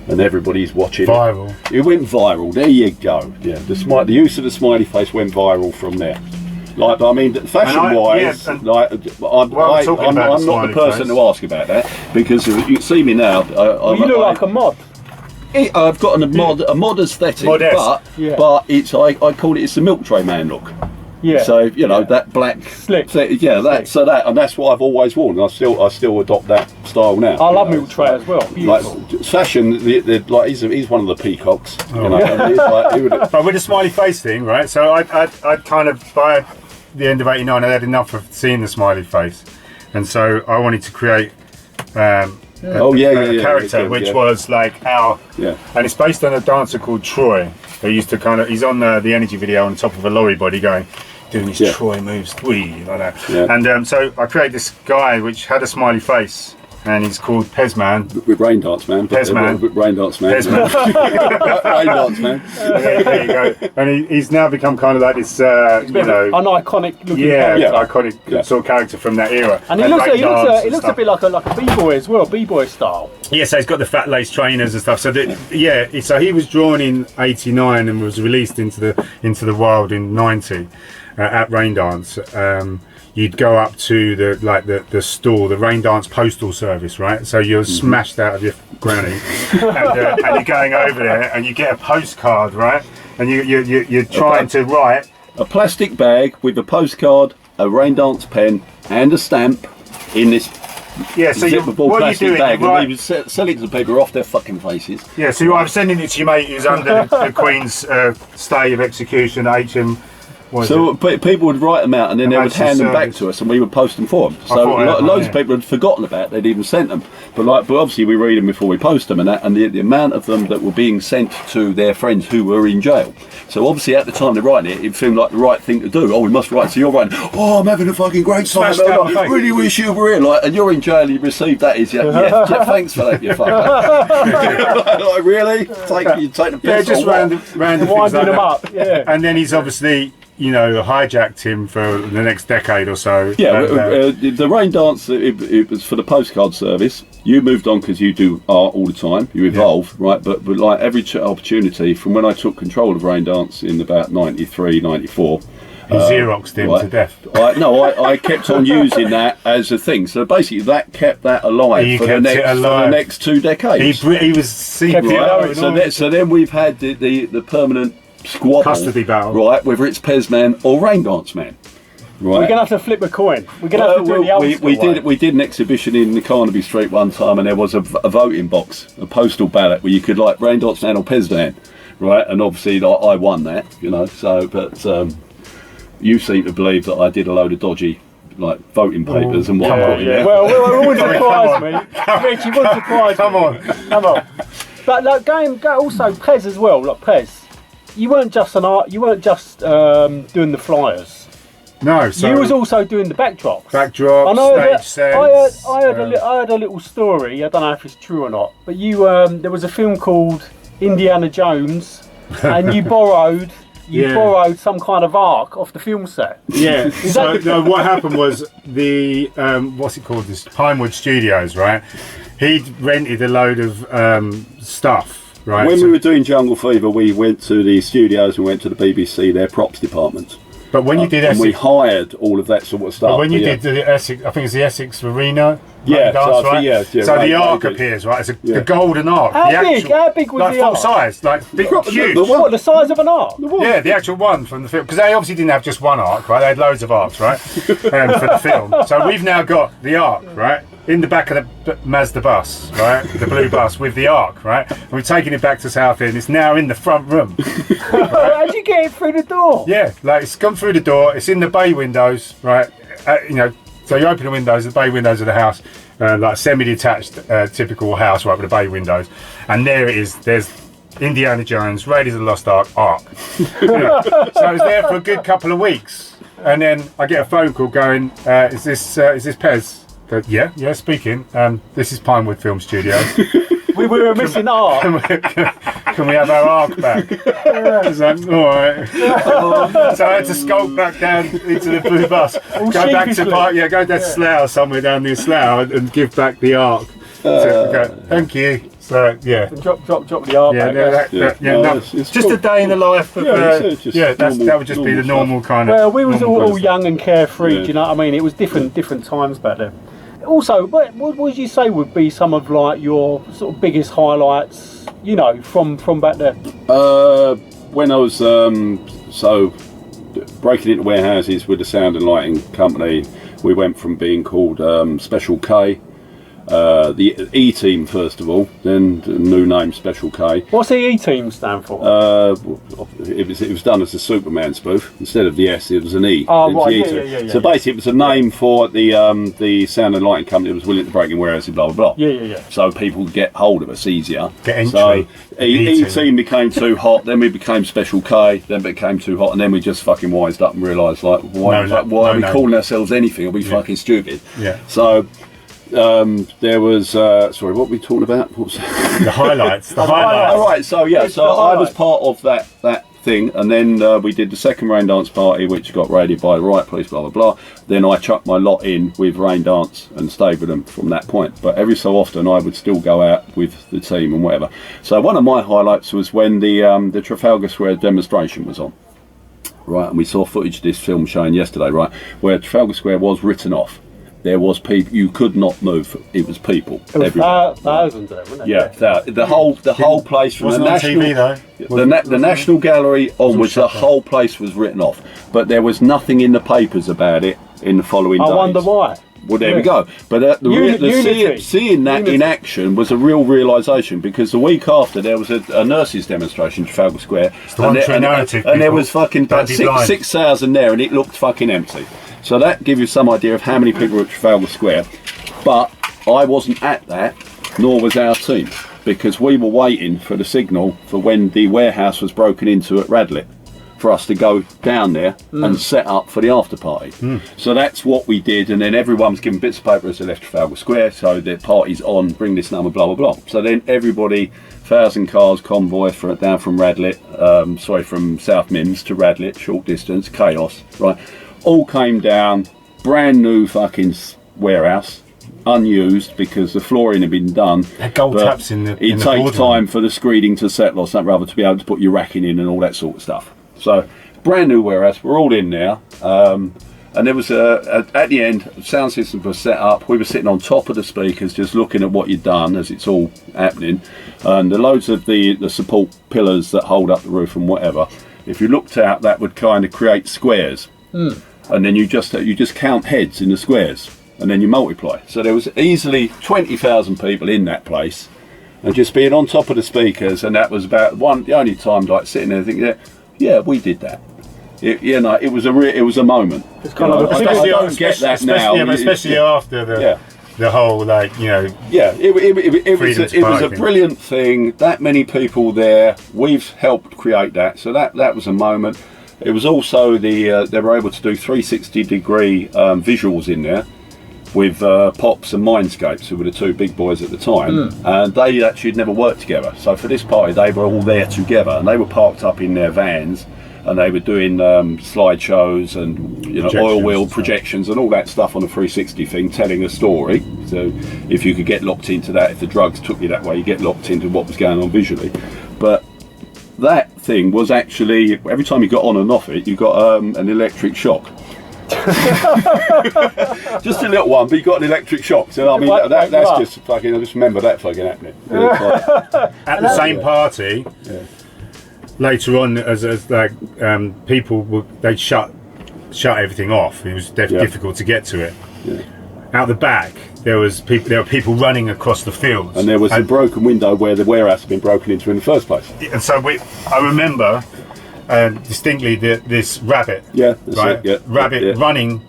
and everybody's watching. Viral. It went viral. There you go. Yeah, the use of the smiley face went viral from there. Like, I mean, fashion-wise, I'm not the person to ask about that, because you can see me now. You look like a mod. I've got a mod aesthetic, but it's I call it's the milk tray man look. Yeah. So you know that black slick. And that's what I've always worn. I still adopt that style now. I love milk tray as well. Beautiful. Like fashion, like he's one of the peacocks. Oh. You know, but with the smiley face thing, right? So I kind of by the end of '89, I had enough of seeing the smiley face, and so I wanted to create. A character which was like and it's based on a dancer called Troy who used to he's on the Energy video on top of a lorry body doing his Troy moves like that, and so I created this guy which had a smiley face, and he's called PEZ Man. With Raindance Man. PEZ Man. Raindance Man. PEZ Man. Raindance Man. There you go. And he's now become kind of like this, an iconic looking character. Iconic sort of character from that era. And he looks a bit like a Bboy as well, Bboy style. Yeah, so he's got the fat lace trainers and stuff. So so he was drawn in '89 and was released into the wild in '90 at Raindance. You'd go up to the store, the Raindance postal service, right? So you're smashed out of your granny, and you're going over there, and you get a postcard, right? And you're trying to write a plastic bag with a postcard, a Raindance pen, and a stamp in this zippable plastic bag, and we would sell it to people off their fucking faces. Yeah, so I'm sending it to your mate who's under the Queen's stay of execution, HM. So people would write them out, and then they would hand them back to us, and we would post them for them. So loads of people had forgotten about they'd even sent them, but obviously we read them before we post them, and the amount of them that were being sent to their friends who were in jail. So obviously at the time they're writing it seemed like the right thing to do. Oh, we must write. So you're writing, oh, I'm having a fucking great time. I really wish you were here. And you're in jail, and you receive that. Thanks for that, you fucker. Really? You take the piss. Yeah, just random winding things like them up. Yeah. And then he's obviously, hijacked him for the next decade or so. Yeah, the Raindance, it was for the postcard service. You moved on because you do art all the time. You evolve, right? But like every opportunity, from when I took control of Raindance in about 93, 94. You Xeroxed him to death. I kept on using that as a thing. So basically that kept that alive for the next 2 decades. He was secret. Right? So then we've had the permanent squabble, custody battle, right? Whether it's PEZ Man or Raindance Man, right? We're gonna have to flip a coin. We're gonna have to do the old school we did an exhibition in the Carnaby Street one time, and there was a voting box, a postal ballot where you could like Raindance Man or PEZ Man, right? And obviously I won that, So, but you seem to believe that I did a load of dodgy voting papers and whatnot. Yeah. Well, it wouldn't surprise me. Rich, it wouldn't surprise me. Come on. But also PEZ as well. Like PEZ. You weren't just you weren't just doing the flyers. No, so you was also doing the backdrops. Stage sets. I heard a little story. I don't know if it's true or not. But you there was a film called Indiana Jones, and you borrowed some kind of arc off the film set. Yeah. What happened was the what's it called? This Pinewood Studios, right? He'd rented a load of stuff. Right, when we were doing Jungle Fever, we went to the studios and went to the BBC, their props department. But when you did and we Essex, hired all of that sort of stuff. but when you did the Essex, I think it's the Essex Arena. Yeah, Raindance, so, right? yeah, So right, the arc right, appears, right? It's the golden arc. How the big? How big was like the full arc? size, like big, huge. What, the size of an arc? Yeah, the actual one from the film, because they obviously didn't have just one arc, right? They had loads of arcs, right, for the film. So we've now got the arc, right, in the back of the Mazda bus, right, the blue bus with the arc, right. And we've taken it back to Southend. It's now in the front room. Right? How'd you get it through the door? Yeah, like it's come through the door. It's in the bay windows, right? You know, so you open the windows, the bay windows of the house. Like semi-detached, typical house, right, with the bay windows, and there it is. There's Indiana Jones, Raiders of the Lost Ark. You know, so I was there for a good couple of weeks, and then I get a phone call going, "Is this PEZ?" Go, yeah, speaking. This is Pinewood Film Studios. We were missing arc. Can we have our arc back? I was like, all right. So I had to skulk back down into the blue bus, go back to go down to Slough, somewhere down near Slough, and give back the arc. Thank you. So yeah, Drop the arc back. It's just a day in the life of that would just be the normal kind of. Well, we was all young and carefree. Do you know what I mean? It was different times back then. Also, what would you say would be some of like your sort of biggest highlights, you know, from back there? When I was breaking into warehouses with the sound and lighting company, we went from being called Special K, the E team first of all, then the new name Special K. What's the E team stand for? It was done as a Superman spoof. Instead of the S, it was an E. Oh, right, E team. So basically, it was a name for the sound and lighting company that was willing to break in warehouses, blah blah blah. Yeah. So people could get hold of us easier. Get entry. So E team became too hot. Then we became Special K. Then became too hot, and then we just fucking wised up and realised like why are we calling ourselves anything? Are we fucking stupid? Yeah. So. There was sorry, what were we talking about? What was the highlights. The highlights. All right, so yeah, so I was part of that thing, and then we did the second Raindance party, which got raided by the riot police, blah blah blah. Then I chucked my lot in with Raindance and stayed with them from that point. But every so often, I would still go out with the team and whatever. So one of my highlights was when the Trafalgar Square demonstration was on. Right, and we saw footage of this film showing yesterday, right, where Trafalgar Square was written off. There was people. You could not move. It was people. It was thousands there, wasn't it? Yeah, the whole place from the national TV, though. The National Gallery onwards, the whole place was written off. But there was nothing in the papers about it in the following days. I wonder why. Well, there we go. But seeing that in action was a real realisation, because the week after there was a nurses' demonstration in Trafalgar Square, and there was fucking about 6,000 there, and it looked fucking empty. So that gives you some idea of how many people were at Trafalgar Square. But I wasn't at that, nor was our team, because we were waiting for the signal for when the warehouse was broken into at Radlett, for us to go down there and set up for the after party. So that's what we did, and then everyone was given bits of paper as they left Trafalgar Square, so the party's on, bring this number, blah blah blah. So then everybody, 1,000 cars convoy down from Radlett, from South Mims to Radlett, short distance, chaos, right? All came down, brand new fucking warehouse, unused because the flooring had been done. Had gold taps in the. It takes time for the screeding to settle or something, rather, to be able to put your racking in and all that sort of stuff. So, brand new warehouse, we're all in there, and there was at the end, sound systems were set up. We were sitting on top of the speakers, just looking at what you'd done as it's all happening, and the loads of the support pillars that hold up the roof and whatever. If you looked out, that would kind of create squares. And then you just count heads in the squares, and then you multiply. So there was easily 20,000 people in that place, and just being on top of the speakers, and that was about the only time like sitting there thinking, yeah, we did that. It was a moment. It's kind of I don't get that now. Yeah, but especially after the whole it was a brilliant thing. That many people there, we've helped create that. So that was a moment. It was also they were able to do 360-degree visuals in there with Pops and Mindscapes, who were the two big boys at the time, and they actually had never worked together. So for this party, they were all there together, and they were parked up in their vans, and they were doing slideshows and oil wheel projections and all that stuff on a 360 thing, telling a story. So if you could get locked into that, if the drugs took you that way, you get locked into what was going on visually. But that thing was actually, every time you got on and off it, you got an electric shock. Just a little one, but you got an electric shock. So I mean, that's just fucking. I just remember that fucking happening. At the same party, later on, as like people they'd shut everything off. It was difficult to get to it. Yeah. Out the back, there were people running across the fields, and there was a broken window where the warehouse had been broken into in the first place. And so I remember distinctly this rabbit. Yeah, that's right. It, yeah, rabbit running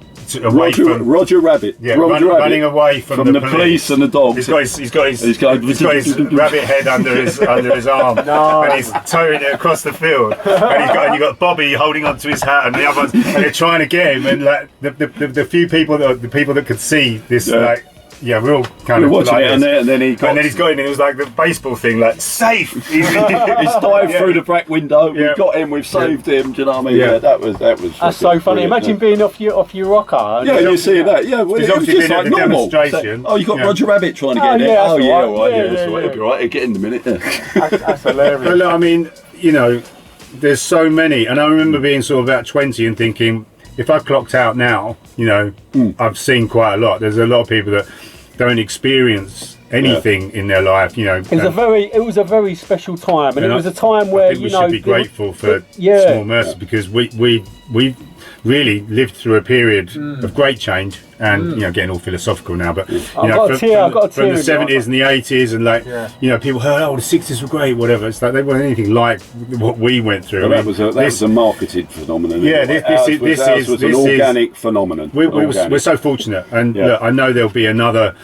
away from Roger Rabbit. Yeah, Rabbit, running away from the police and the dogs. He's got his rabbit head under his arm, and he's towing it across the field. And you got Bobby holding onto his hat, and the other ones, and they're trying to get him. And like the few people that could see this, like. Yeah, we're all kind of watching like it, and then he's got in. It was like the baseball thing, like safe. He's dived through the back window. We've got him. We've saved him. Do you know what I mean? Yeah, that was. That's so funny. Imagine being off your rocker. Yeah, you see that. Yeah, well, it was just like normal. Demonstration. You got Roger Rabbit trying to get in there. All right. It'll be all right. He'll get in a minute. That's hilarious. But look, I mean, there's so many, and I remember being sort of about 20 and thinking, if I clocked out now, I've seen quite a lot. There's a lot of people that don't experience anything in their life, It was a very special time, and it was a time where we should be grateful for Small Mercy because we really lived through a period of great change, and getting all philosophical now, but I've got a tear from the 70s and the 80s, and people heard, the 60s were great, whatever. It's like they weren't anything like what we went through. Well, that was a marketed phenomenon. Yeah, this is an organic phenomenon. We're so fortunate, and look, I know there'll be another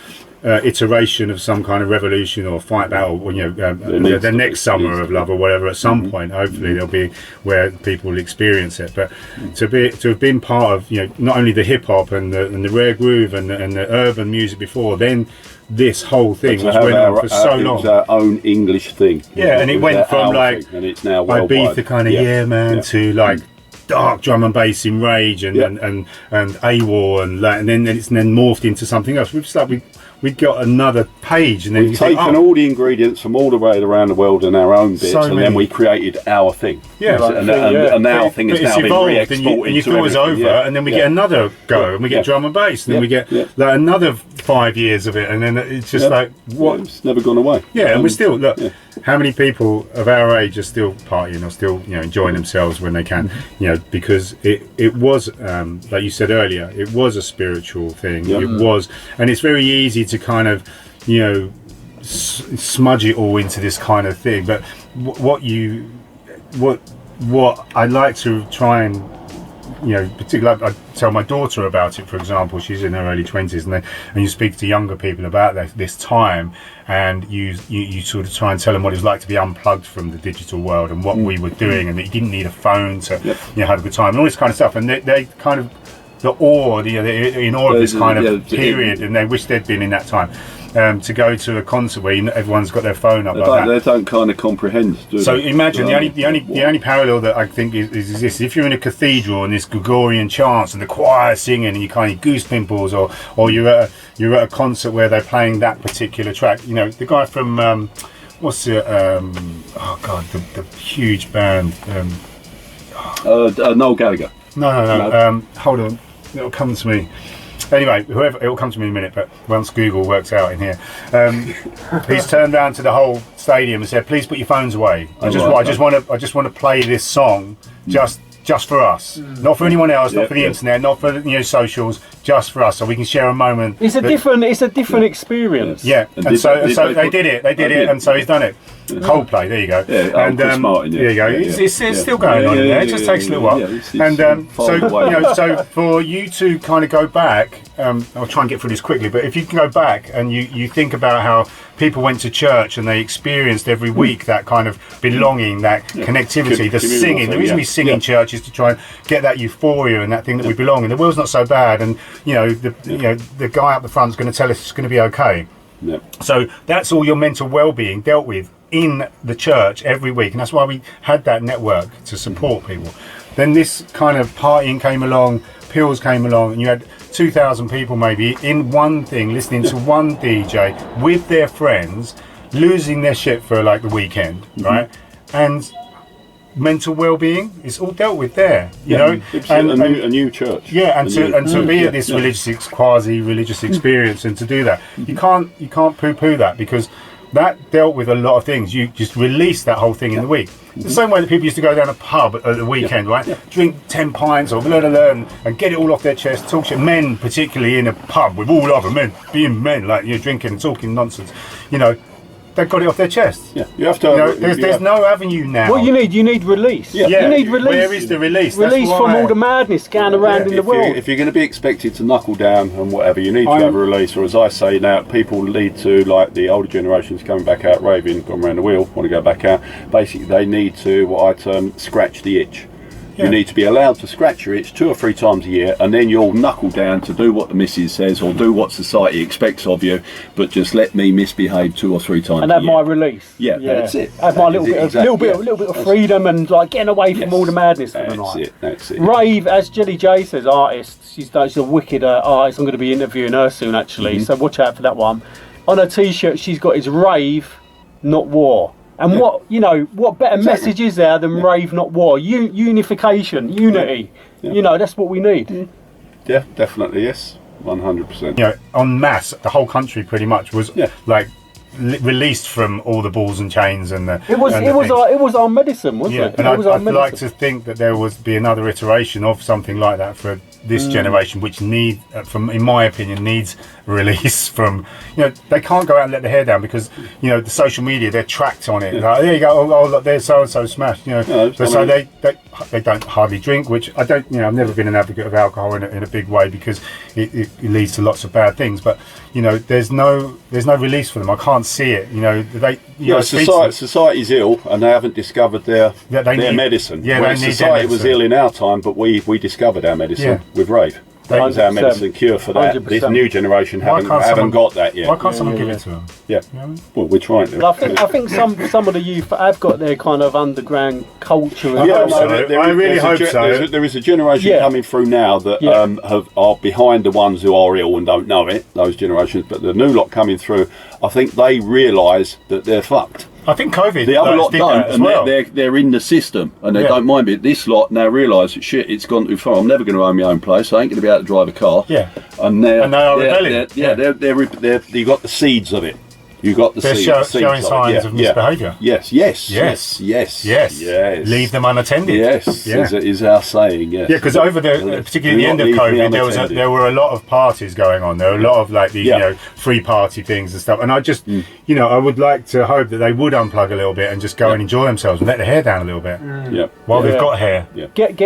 iteration of some kind of revolution or fight battle, the next summer of love or whatever. At some point, hopefully, there'll be where people will experience it. But to have been part of, not only the hip hop and the rare groove and the urban music before, then this whole thing was went on for so long. It was our own English thing. Yeah, and it went from and it's now worldwide. Ibiza kind of to like dark drum and bass in Rage and AWOL and then it's morphed into something else. We got another page, and then we've taken all the ingredients from all the way around the world and our own bits, then we created our thing. Yeah, and our thing has now been re-exported. And you thought it was over, and then we get another go, and we get drum and bass, and then we get like another 5 years of it, and then it's just like what? It's never gone away. Yeah, and we're still how many people of our age are still partying or still enjoying themselves when they can, because it was like you said earlier, it was a spiritual thing. It was, and it's very easy to kind of smudge it all into this kind of thing, but what I like to try and particularly I tell my daughter about it, for example. She's in her early 20s, and you speak to younger people about this time, and you sort of try and tell them what it was like to be unplugged from the digital world and what we were doing, and that you didn't need a phone to have a good time and all this kind of stuff, and they kind of in awe of this kind of period, and they wish they'd been in that time. To go to a concert where everyone's got their phone up like that. They don't kind of comprehend. So imagine the only parallel that I think is this: if you're in a cathedral and this Gregorian chants and the choir singing and you kind of goose pimples, or you're at a concert where they're playing that particular track. The guy from the huge band. Noel Gallagher. No. Hold on, it'll come to me. Anyway, it'll come to me in a minute, but once Google works out in here, he's turned down to the whole stadium and said, "Please put your phones away. I just want to play this song just for us, not for anyone else, not for the internet, not for socials, just for us, so we can share a moment." It's a different experience. Yeah, and so they did it, and so he's done it. Coldplay, there you go. Yeah, and Chris Martin, there you go. It's still going on in there. It just takes a little while. So for you to kind of go back, I'll try and get through this quickly. But if you can go back and you think about how people went to church and they experienced every week that kind of belonging, that connectivity, the singing. The reason we sing in church is to try and get that euphoria and that thing that we belong in. The world's not so bad, and the guy up the front is going to tell us it's going to be okay. Yep. So that's all your mental well-being dealt with in the church every week, and that's why we had that network to support people. Then this kind of partying came along, pills came along, and you had 2,000 people maybe in one thing, listening to one DJ with their friends, losing their shit for like the weekend, right? And mental well-being. It's all dealt with there, you know. And a new church. Yeah, and to be at this quasi-religious experience, and to do that, you can't poo-poo that, because that dealt with a lot of things. You just release that whole thing in the week. The same way that people used to go down a pub at the weekend, right? Drink 10 pints or blah, blah, blah, and get it all off their chest, talk shit. Men, particularly in a pub with all other men, being men, like you're drinking and talking nonsense, you know. They've got it off their chest. Yeah, you have to. You know, there's no avenue now. What you need release. Yeah. You need release. Where is the release? Release from all the madness going around in the world. If you're going to be expected to knuckle down and whatever, you need to have a release. Or as I say now, people need to, like the older generations coming back out raving, gone around the wheel, want to go back out. Basically, they need to, what I term, scratch the itch. You need to be allowed to scratch your itch 2 or 3 times a year, and then you'll knuckle down to do what the missus says or do what society expects of you, but just let me misbehave 2 or 3 times and have my release. Yeah, that's it. Have my little bit of freedom and like getting away from all the madness for the night. That's it. Rave, as Jelly J says, artist. She's a wicked artist. I'm going to be interviewing her soon, actually. So watch out for that one. On her T-shirt, she's got is rave, not war. And what better message is there than rave, not war? Unification, unity. You know, that's what we need. Yeah, definitely, yes. 100%. You know, en masse, the whole country pretty much was like released from all the balls and chains and the. It was our medicine, wasn't it? And I'd like to think that there would be another iteration of something like that for this generation, which in my opinion, needs release from. You know, they can't go out and let the hair down because you know the social media, they're tracked on it. Like, there you go. Oh, look, there's so and so smashed. You know, so they don't hardly drink, which I don't. You know, I've never been an advocate of alcohol in a big way because it leads to lots of bad things. But you know, there's no release for them. I can't see it. You know, society's ill and they haven't discovered their medicine. Yeah, whereas society was ill in our time, but we discovered our medicine with rave. That was our medicine cure for that. 100%. This new generation haven't got that yet. Why can't someone give it to them? Yeah. Well, we're trying to. I think some of the youth have got their kind of underground culture. I really hope so. There is a generation coming through now that are behind the ones who are ill and don't know it. Those generations, but the new lot coming through, I think they realise that they're fucked. I think COVID. The other lot don't, and well. they're in the system, and they don't mind it. This lot now realise that shit, it's gone too far. I'm never going to own my own place. I ain't going to be able to drive a car. Yeah, and they are rebelling. You got the seeds of it. You got the seeds. They're showing signs of misbehaviour. Yes. Leave them unattended. Yes, is our saying. Yes. Yeah, because over particularly at the end of COVID, there were a lot of parties going on. There were a lot of like the free party things and stuff. And I just, I would like to hope that they would unplug a little bit and just go and enjoy themselves and let the hair down a little bit. While they've got hair. Get.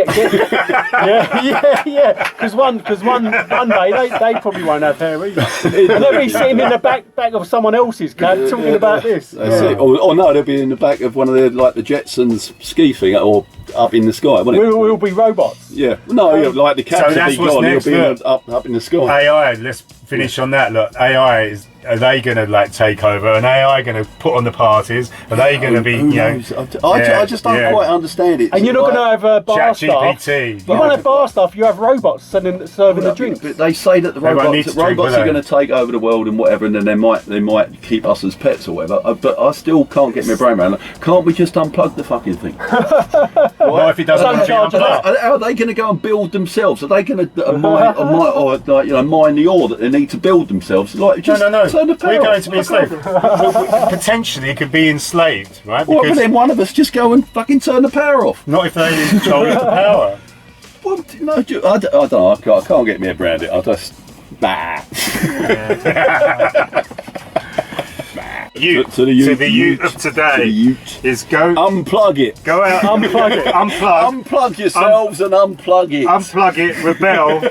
Because one day they probably won't have hair either. And they'll be sitting in the back of someone else's car talking about this. Or no, they'll be in the back of one of the like the Jetsons ski thing or up in the sky, won't it? We'll be robots. Yeah. No, like the cats will be gone. He'll be up in the sky. AI. Let's finish on that. Look, AI is. Are they going to like take over? And AI going to put on the parties? Are they going to be? I just don't quite understand it. And you're not going to have bar staff. GPT. You won't have bar staff. You have robots serving the drinks. But they say that the robots are going to take over the world and whatever, and then they might keep us as pets or whatever. But I still can't get my brain around. Can't we just unplug the fucking thing? Well, if it doesn't unplug, how are they going to go and build themselves? Are they going to mine the ore that they need to build themselves? Like just no. We're going to be enslaved. Potentially could be enslaved, right? Well, but then one of us just go and fucking turn the power off. Not if they control the power. Well, no, I don't know. I can't get me head around it. I just the youth of today is go unplug it. Go out, unplug it. Unplug yourselves and unplug it. Unplug it, rebel,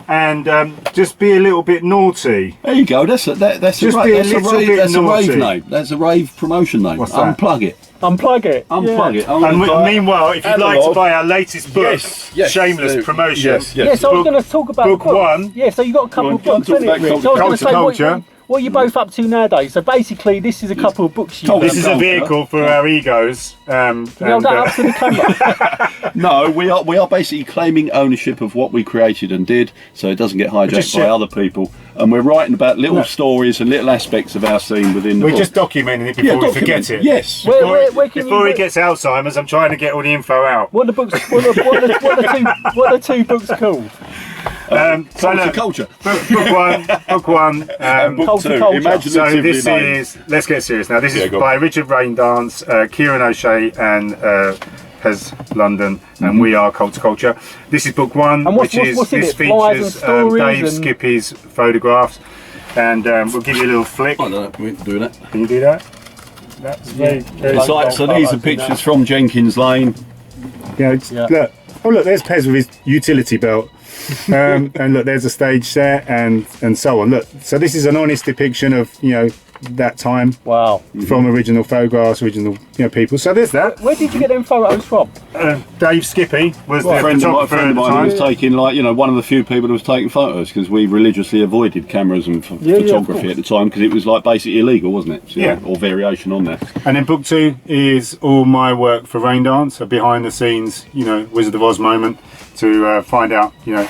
and just be a little bit naughty. There you go. That's a rave name. That's a rave promotion name. What's that? Unplug it. Unplug it. Unplug it. And meanwhile, if you'd like to buy our latest book, shameless promotion. Yes, I was going to talk about book one. Yeah, so you got a couple of books in it, Rich. So I was going to say, what are you both up to nowadays? So basically, this is a couple of books. This is a vehicle for our egos. Hold that up to the camera. No, we are basically claiming ownership of what we created and did, so it doesn't get hijacked by other people. and we're writing about little stories and little aspects of our scene within the We're book. just documenting it before we forget it. Yes. Before he gets Alzheimer's, I'm trying to get all the info out. What are the two books called? Culture. Book one. Book Culture, two. culture. Imaginatively So this named. is, let's get serious now. This is go by Richard Raindance, Kieran O'Shea, and PEZ London, and we are Culture. This is book one, And which what's in this it? Flyers and features stories Dave and- Skippy's photographs, and we'll give you a little flick. I don't know, we can do that. Can you do that? That's very So these are pictures from Jenkins Lane. Yeah, look. Oh look, there's Pez with his utility belt. And look, there's a stage set and so on. Look, so this is an honest depiction of, you know, that time. Wow. From original photographs, original, you know, people. So there's that. Where did you get them photos from? Dave Skippy was the A friend photographer of at the mine who was time. taking, like, you know, one of the few people who was taking photos, because we religiously avoided cameras and of photography at the time, because it was like basically illegal, wasn't it? So, Yeah. Or variation on that. And then book two is all my work for Raindance, a behind the scenes, you know, Wizard of Oz moment to find out, you know,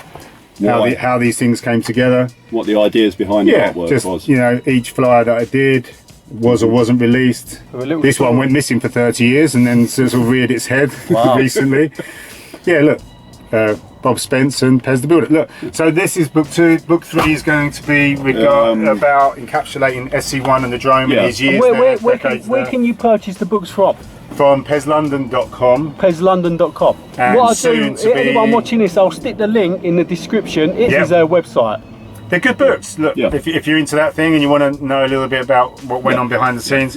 Why? how these things came together. What the ideas behind the Yeah, artwork just, was. you know, each flyer that I did was or wasn't released. This one went missing for 30 years and then sort of reared its head recently. Yeah, look, Bob Spence and Pez the Builder. Look, so this is book two. Book three is going to be about encapsulating SC1 and the drone in his years. Where can you purchase the books from? From PEZLondon.com. PEZLondon.com. And What I'll soon do, to be- anyone watching this, I'll stick the link in the description. It is their website. They're good books. Look, if you're into that thing and you want to know a little bit about what went on behind the scenes,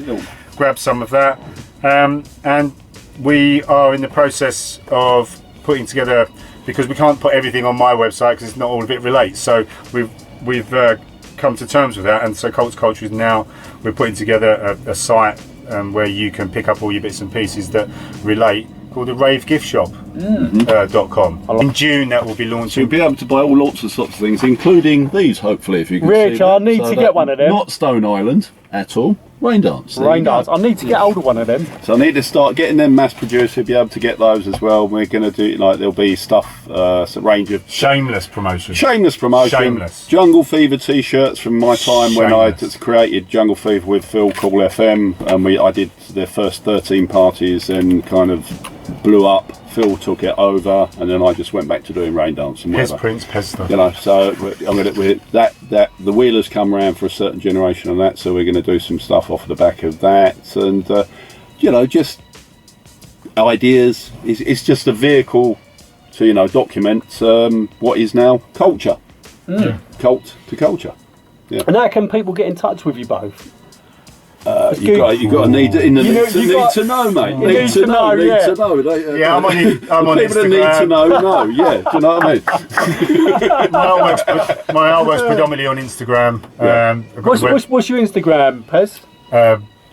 grab some of that. And we are in the process of putting together, because we can't put everything on my website because it's not all of it relates. So we've come to terms with that, and so Culture is now, we're putting together a site where you can pick up all your bits and pieces that relate, called the RaveGiftShop.com. In June that will be So launching. you'll be able to buy all sorts of things, including these, hopefully, if you can Rich, see I them. need to get one of them. Not Stone Island at all. Raindance. There you go. Raindance. I need to get hold of one of them. So I need to start getting them mass produced. We'll be able to get those as well. We're going to do, like, there'll be stuff, a range of Shameless promotion. shameless promotion. Shameless. Jungle Fever t-shirts from my time when I Shameless. created Jungle Fever with Phil Call FM, and I did their first 13 parties and kind of blew up. Phil took it over, and then I just went back to doing Raindance and Pez whatever. Prince, Pez stuff. You know, so I'm gonna the Wheelers come around for a certain generation of that, so we're going to do some stuff off the back of that, and you know, just ideas. It's just a vehicle to, you know, document what is now culture, cult to culture. And how can people get in touch with you both? You got to need to know, mate. Need to know. Yeah, I'm on People that need to know. Yeah, do you know what I mean? My artwork's predominantly on Instagram. What's your Instagram, Pez?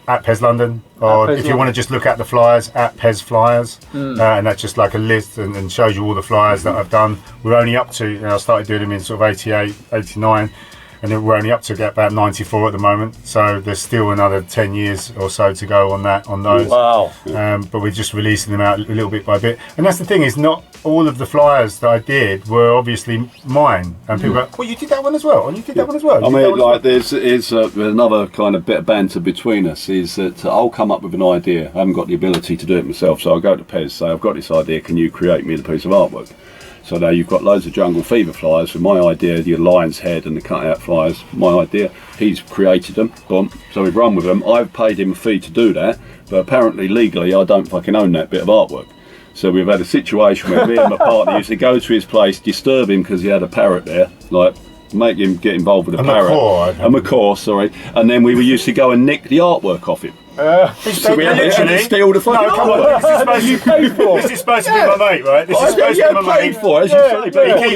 At Pez London, or Pez if you London. want to just look at the flyers, at Pez Flyers, and that's just like a list and shows you all the flyers that I've done. We're only up to, you know, I started doing them in sort of 88, 89, and then we're only up to get about 94 at the moment, so there's still another 10 years or so to go on those. Wow. But we're just releasing them out a little bit by bit, and that's the thing, is not all of the flyers that I did were obviously mine, and people go, well, you did that one as well, and you did that one as well. I mean, like, there's another kind of bit of banter between us, is that I'll come up with an idea. I haven't got the ability to do it myself, so I'll go to Pez, say, I've got this idea, can you create me the piece of artwork? So now you've got loads of Jungle Fever flyers from my idea, the lion's head and the cut-out flyers, my idea. He's created them, boom. So we've run with them. I've paid him a fee to do that, but apparently legally I don't fucking own that bit of artwork. So we've had a situation where me and my partner used to go to his place, disturb him because he had a parrot there, like make him get involved with a parrot. A macaw, sorry. And then we used to go and nick the artwork off him. So we had to steal the fucking artwork. This is supposed to be my mate, right? This is supposed to be my mate. For it, as you say,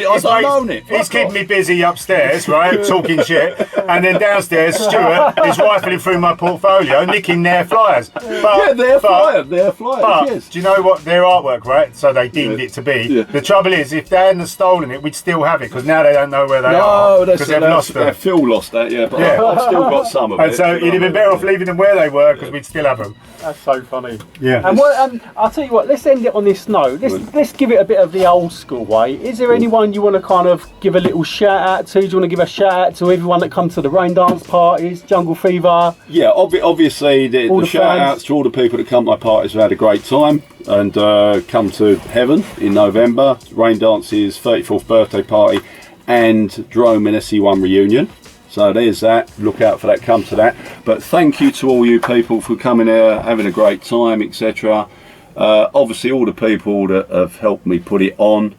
but I don't own it. He's keeping me busy upstairs, right, talking shit, and then downstairs, Stuart is rifling through my portfolio, nicking their flyers. But, they're flyers, But yes. do you know what their artwork, right? So they deemed it to be. Yeah. The trouble is, if they hadn't stolen it, we'd still have it, because now they don't know where they are, because they've lost them. Phil lost that, yeah, but Yeah. I've still got some of it. And so you'd have been better off leaving them where they were, because we'd still have them. That's so funny. Yeah. And I'll tell you what, let's end it on this note. Let's give it a bit of the old school way. Is there anyone you want to kind of give a little shout out to? Do you want to give a shout out to everyone that comes to the Raindance parties, Jungle Fever? Yeah, obviously the shout outs to all the people that come to my parties have had a great time and come to Heaven in November. Raindance's 34th birthday party and Drome and SE1 reunion. So there's that, look out for that, come to that. But thank you to all you people for coming here, having a great time, etc. Obviously all the people that have helped me put it on, do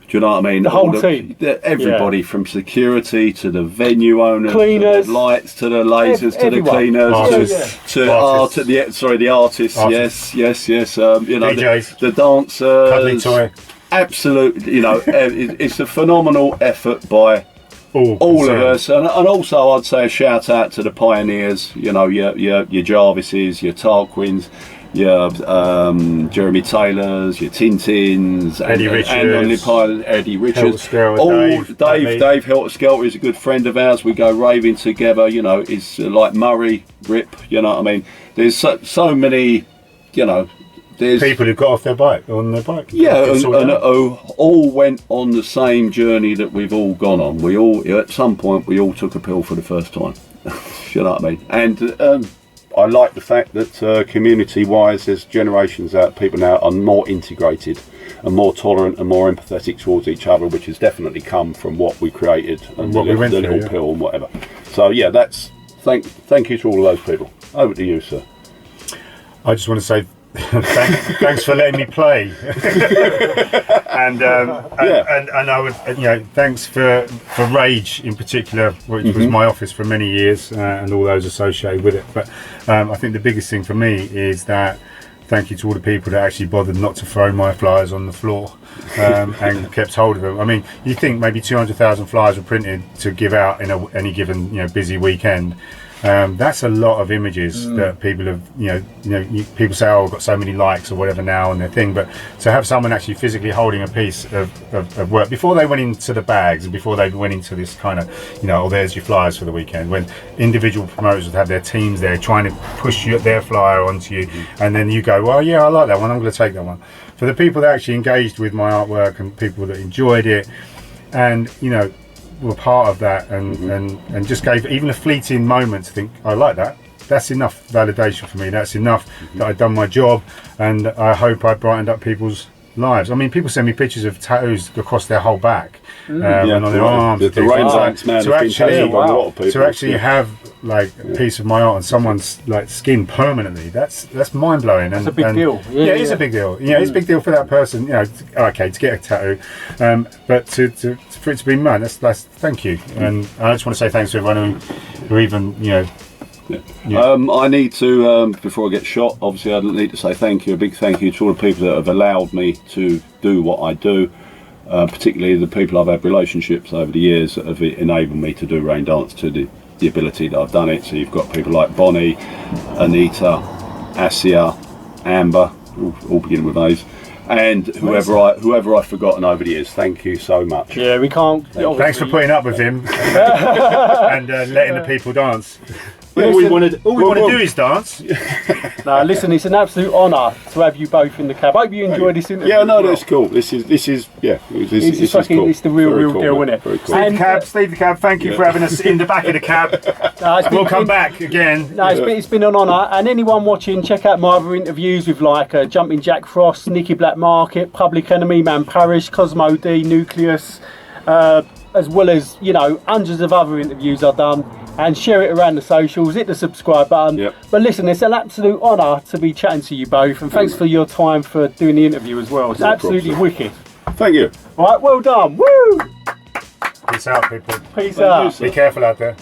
you know what I mean? The whole team. Everybody from security to the venue owners, cleaners, to the lights, to the lasers, to the cleaners, to the artists. Yes. You know, DJs. the dancers. Cuddly toy. Absolutely, you know, it's a phenomenal effort by all of us, and also I'd say a shout out to the pioneers. You know, your Jarvises, your Tarquins, your Jeremy Taylors, your Tintins, Eddie Richards, and on the pilot Eddie Richards. Dave Helter Skelter is a good friend of ours. We go raving together. You know, it's like Murray, Rip. You know what I mean? There's so many. You know. There's people who got off their bike on their bike. Yeah, and all went on the same journey that we've all gone on. We all, at some point, we all took a pill for the first time. You know what I mean? And I like the fact that community-wise, there's generations out. People now are more integrated and more tolerant and more empathetic towards each other, which has definitely come from what we created and what we went the through, little pill and whatever. So yeah, that's thank you to all of those people. Over to you, sir. I just want to say. Thanks for letting me play, and I would, thanks for Rage in particular, which was my office for many years, and all those associated with it. But I think the biggest thing for me is that thank you to all the people that actually bothered not to throw my flyers on the floor and kept hold of them. I mean, you think maybe 200,000 flyers were printed to give out in any given busy weekend. That's a lot of images that people have, people say, oh, I've got so many likes or whatever now on their thing, but to have someone actually physically holding a piece of work before they went into the bags and before they went into this kind of, oh, there's your flyers for the weekend, when individual promoters would have their teams there trying to push their flyer onto you, and then you go, well, yeah, I like that one, I'm going to take that one. For the people that actually engaged with my artwork and people that enjoyed it and, were part of that and just gave even a fleeting moment to think, I like that. That's enough validation for me. That's enough that I've done my job, and I hope I brightened up people's lives. I mean, people send me pictures of tattoos across their whole back and on their arms. The Raindance man to actually have like a piece of my art on someone's like skin permanently, that's mind blowing. That's a big deal. Yeah, it is a big deal. Yeah, it's a big deal for that person. Okay, to get a tattoo, but for it to be mine, that's thank you. And I just want to say thanks to everyone who even I need to before I get shot. Obviously, I need to say thank you, a big thank you to all the people that have allowed me to do what I do. Particularly the people I've had relationships over the years that have enabled me to do Raindance to the ability that I've done it. So you've got people like Bonnie, Anita, Asia, Amber, all beginning with A's, and whoever I've forgotten over the years. Thank you so much. Yeah, we can't. Thanks for putting up with him and letting the people dance. All we want to do is dance. No, listen, it's an absolute honour to have you both in the cab. I hope you enjoyed this interview. Yeah, no, that's cool. This is cool. It's the real cool, deal, isn't it? Cool. Steve the cab, thank you for having us in the back of the cab. We'll come back again. No, it's been an honour. And anyone watching, check out my other interviews with like Jumping Jack Frost, Nicky Black Market, Public Enemy, Man Parish, Cosmo D, Nucleus, as well as hundreds of other interviews I've done. And share it around the socials, hit the subscribe button. Yep. But listen, it's an absolute honour to be chatting to you both, and thanks for your time for doing the interview as well. It's absolutely wicked. Thank you. All right, well done. Woo! Peace out, people. Peace out. Be careful out there.